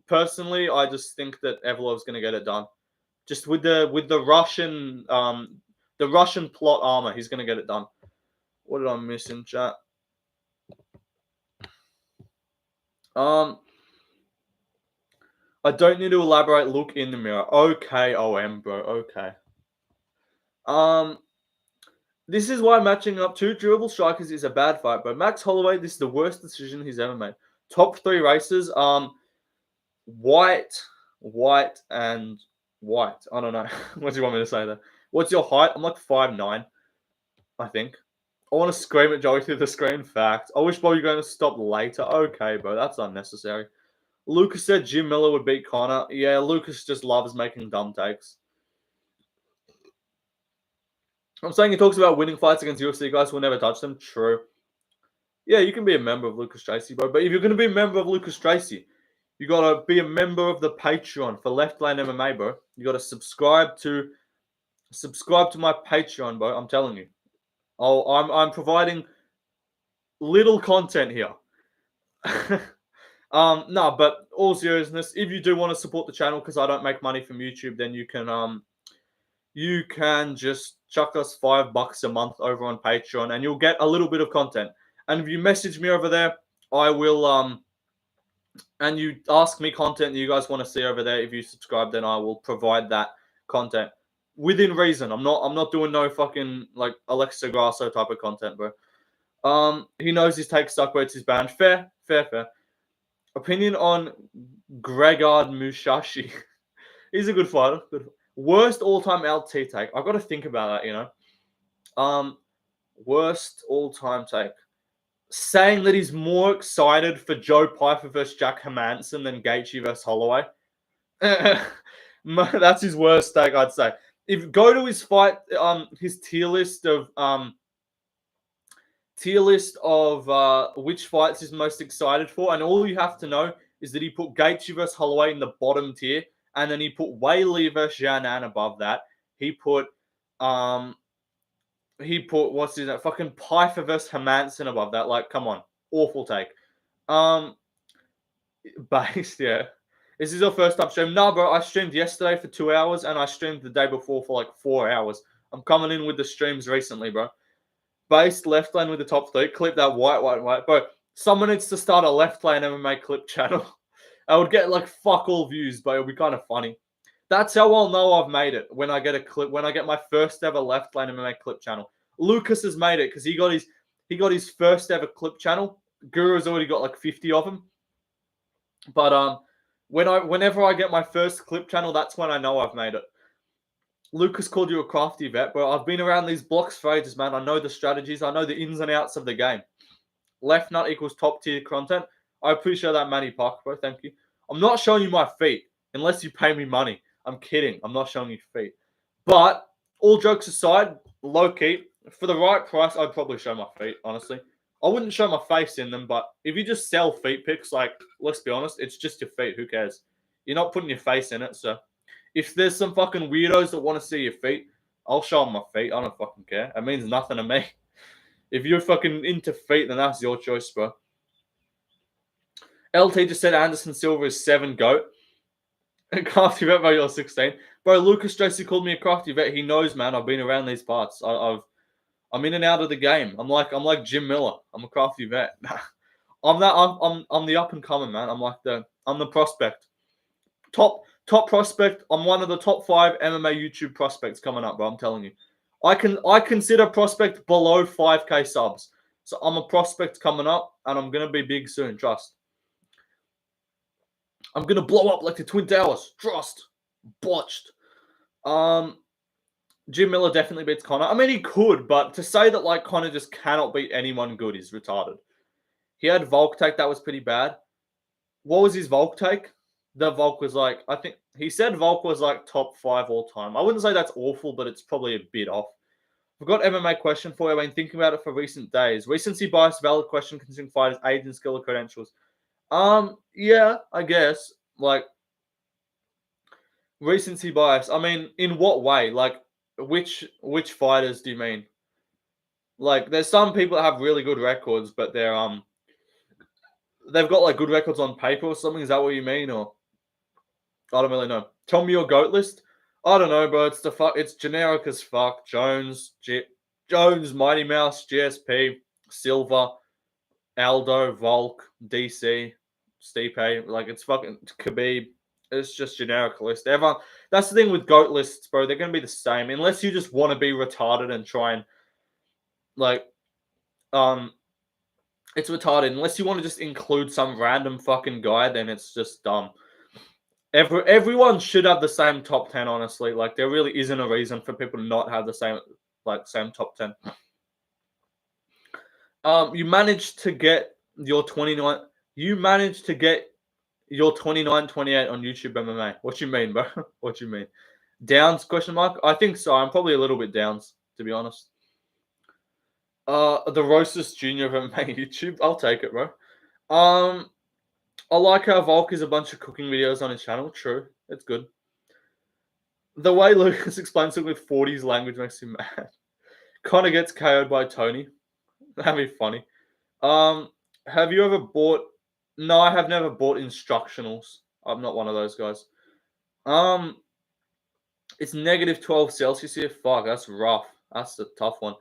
personally, I just think that Evlov's gonna get it done. Just with the Russian plot armor, he's gonna get it done. What did I miss in chat? I don't need to elaborate. Look in the mirror. Okay, OM, bro. Okay. This is why matching up two durable strikers is a bad fight, bro. Max Holloway, this is the worst decision he's ever made. Top 3 races, white, and white. I don't know. What do you want me to say there? What's your height? I'm like 5'9", I think. I want to scream at Joey through the screen. Fact. I wish Bobby going to stop later. Okay, bro. That's unnecessary. Lucas said Jim Miller would beat Connor. Yeah, Lucas just loves making dumb takes. I'm saying he talks about winning fights against UFC guys who will never touch them. True. Yeah, you can be a member of Lucas Tracy, bro. But if you're going to be a member of Lucas Tracy, you got to be a member of the Patreon for Left Lane MMA, bro. You got to subscribe to my Patreon, bro. I'm telling you. I'm providing little content here. No, but all seriousness, if you do want to support the channel, because I don't make money from YouTube, then you can just chuck us $5 a month over on Patreon, and you'll get a little bit of content. And if you message me over there, I will and you ask me content that you guys want to see over there. If you subscribe, then I will provide that content within reason. I'm not doing no fucking like Alexa Grasso type of content, bro. He knows his takes suck, but it's his band. Fair. Opinion on Gregard Mushashi. He's a good fighter. Worst all-time LT take. I've got to think about that, you know. Worst all-time take. Saying that he's more excited for Joe Pyfer versus Jack Hermanson than Gaethje versus Holloway. That's his worst take, I'd say. If go to his fight, his tier list of which fights he's most excited for, and all you have to know is that he put Gaethje versus Holloway in the bottom tier, and then he put Weili versus Jianan above that. He put what's his name? Fucking Pyfer versus Hermanson above that. Like, come on, awful take. Based, yeah. This is your first time stream? No, bro. I streamed yesterday for 2 hours, and I streamed the day before for like 4 hours. I'm coming in with the streams recently, bro. Based left lane with the top 3. Clip that white. Bro, Someone needs to start a left lane MMA clip channel. I would get like fuck all views, but it would be kind of funny. That's how I'll know I've made it when I get a clip. When I get my first ever left lane MMA clip channel. Lucas has made it because he got his first ever clip channel. Guru's already got like 50 of them. But whenever I get my first clip channel, that's when I know I've made it. Lucas called you a crafty vet, bro. I've been around these blocks for ages, man. I know the strategies. I know the ins and outs of the game. Left nut equals top tier content. I appreciate that, Manny Park, bro. Thank you. I'm not showing you my feet unless you pay me money. I'm kidding. I'm not showing you feet. But all jokes aside, low key, for the right price, I'd probably show my feet, honestly. I wouldn't show my face in them, but if you just sell feet pics, like, let's be honest, it's just your feet. Who cares? You're not putting your face in it, so if there's some fucking weirdos that want to see your feet, I'll show them my feet. I don't fucking care. It means nothing to me. If you're fucking into feet, then that's your choice, bro. LT just said Anderson Silva is 7 GOAT. Crafty vet, bro, you're 16. Bro, Lucas Tracy called me a crafty vet. He knows, man. I've been around these parts. I'm in and out of the game. I'm like Jim Miller. I'm a crafty vet. I'm the up and coming, man. I'm the prospect. Top prospect. I'm one of the top 5 MMA YouTube prospects coming up, bro. I'm telling you. I consider prospect below 5K subs. So I'm a prospect coming up, and I'm gonna be big soon. Trust. I'm gonna blow up like the Twin Towers. Trust. Botched. Jim Miller definitely beats Connor. I mean, he could, but to say that like Connor just cannot beat anyone good is retarded. He had Volk take that was pretty bad. What was his Volk take? The Volk was like, I think he said Volk was like top 5 all time. I wouldn't say that's awful, but it's probably a bit off. We've got MMA question for you. I've been thinking about it for recent days. Recency bias, valid question considering fighters' age and skill or credentials. Yeah, I guess. Like, recency bias. I mean, in what way? Like, which fighters do you mean? Like, there's some people that have really good records, but they've got like good records on paper or something. Is that what you mean? Or I don't really know. Tell me your GOAT list. I don't know, bro. It's generic as fuck. Jones, Mighty Mouse, GSP, Silva, Aldo, Volk, DC, Stipe. Like, it's fucking Khabib. It's just generic list. Everyone. That's the thing with GOAT lists, bro. They're gonna be the same unless you just want to be retarded and try and like it's retarded. Unless you want to just include some random fucking guy, then it's just dumb. Everyone should have the same top 10, honestly. Like, there really isn't a reason for people to not have the same top 10. You managed to get your 29. You managed to get your 29, 28 on YouTube MMA. What you mean, bro? What you mean? Downs? Question mark. I think so. I'm probably a little bit downs, to be honest. The Rosas Junior of MMA YouTube. I'll take it, bro. I like how Volk is a bunch of cooking videos on his channel. True. It's good. The way Lucas explains it with 40s language makes him mad. Connor gets KO'd by Tony. That'd be funny. Have you ever bought... No, I have never bought instructionals. I'm not one of those guys. It's negative 12 Celsius here. Fuck, that's rough. That's a tough one.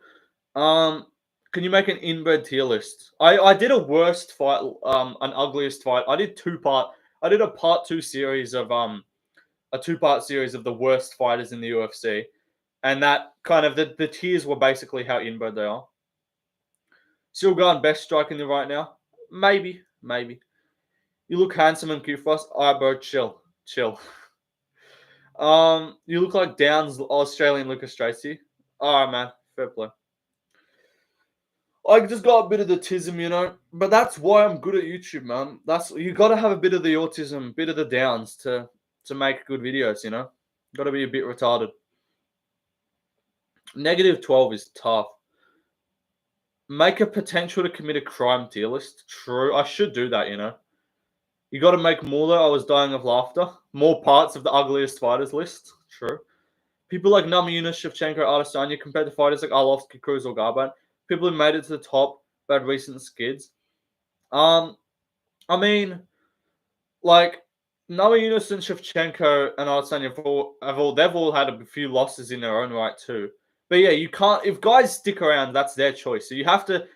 Can you make an inbred tier list? I did a worst fight, an ugliest fight. I did a part 2 series of a 2-part series of the worst fighters in the UFC, and that kind of the tiers were basically how inbred they are. Still going best striking you right now? Maybe. You look handsome and cute for us. Alright, bro, chill. You look like Downs Australian Lucas Tracy. Alright, man, fair play. I just got a bit of the autism, you know, but that's why I'm good at YouTube, man. You got to have a bit of the autism, a bit of the Downs to make good videos, you know. Got to be a bit retarded. Negative 12 is tough. Make a potential to commit a crime tier list. True, I should do that, you know. You got to make more though. I was dying of laughter. More parts of the ugliest fighters list. True. People like Namajunas, Shevchenko, Adesanya compared to fighters like Arlovsky, Cruz, or Garbrandt. People who made it to the top but had recent skids. I mean, like, Namajunas and Shevchenko and Adesanya they've all had a few losses in their own right too. But yeah, you can't. If guys stick around, that's their choice. So you have to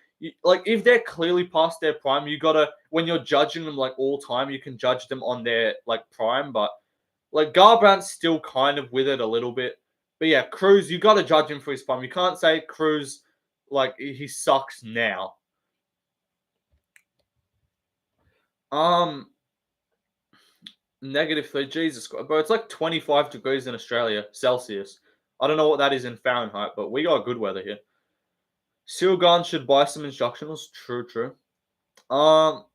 Like if they're clearly past their prime, you gotta when you're judging them like all time, you can judge them on their like prime. But like Garbrandt's still kind of with it a little bit. But yeah, Cruz, you gotta judge him for his prime. You can't say Cruz like he sucks now. Um, -3. Jesus Christ, bro. It's like 25 degrees in Australia Celsius. I don't know what that is in Fahrenheit, but we got good weather here. Cyril Gahn should buy some instructionals. True, true. Um,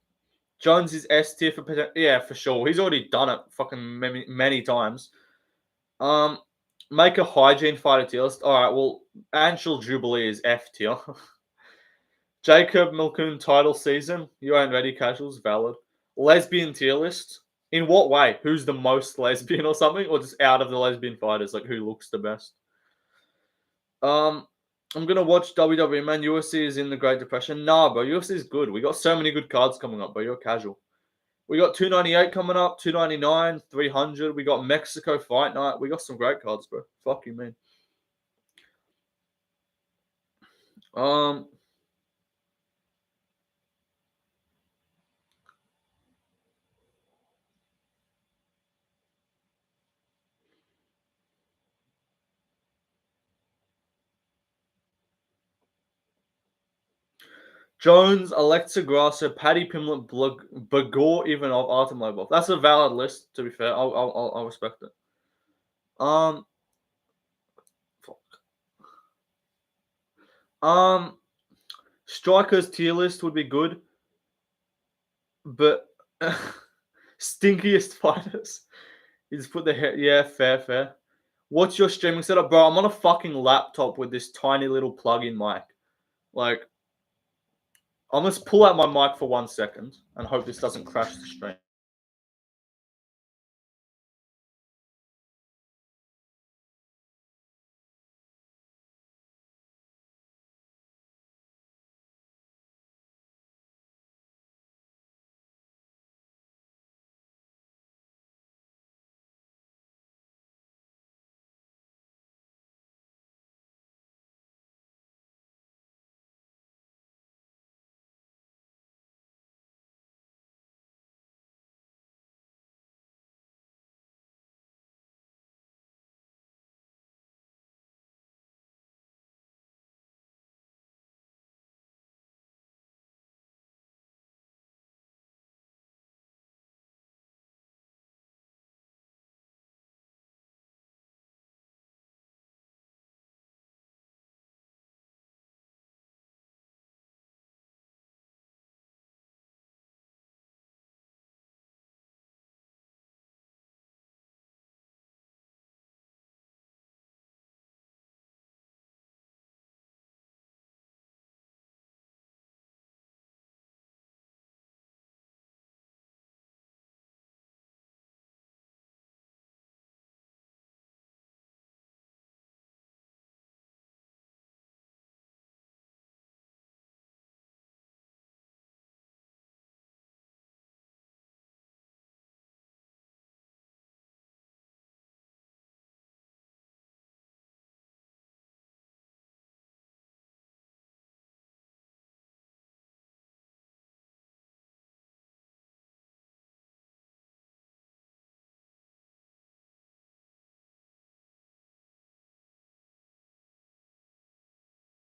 Jones is S tier for yeah, for sure. He's already done it fucking many times. Make a hygiene fighter tier list. All right, well, Anshul Jubilee is F tier. Jacob Milcoon title season. You ain't ready, casuals. Valid. Lesbian tier list. In what way? Who's the most lesbian or something, or just out of the lesbian fighters, like who looks the best? I'm gonna watch WWE, man. UFC is in the Great Depression. Nah, bro. UFC is good. We got so many good cards coming up, bro. You're casual. We got 298 coming up, 299, 300. We got Mexico Fight Night. We got some great cards, bro. Fuck you, man. Um, Jones, Alexa Grasso, Paddy Pimblett, Bagor, Ivanov, Artem Lobov. That's a valid list. To be fair, I'll respect it. Um, fuck. Um, Strikers tier list would be good, but stinkiest fighters. You just put the head. Yeah, fair. What's your streaming setup, bro? I'm on a fucking laptop with this tiny little plug-in mic. Like, I'm gonna pull out my mic for 1 second and hope this doesn't crash the stream.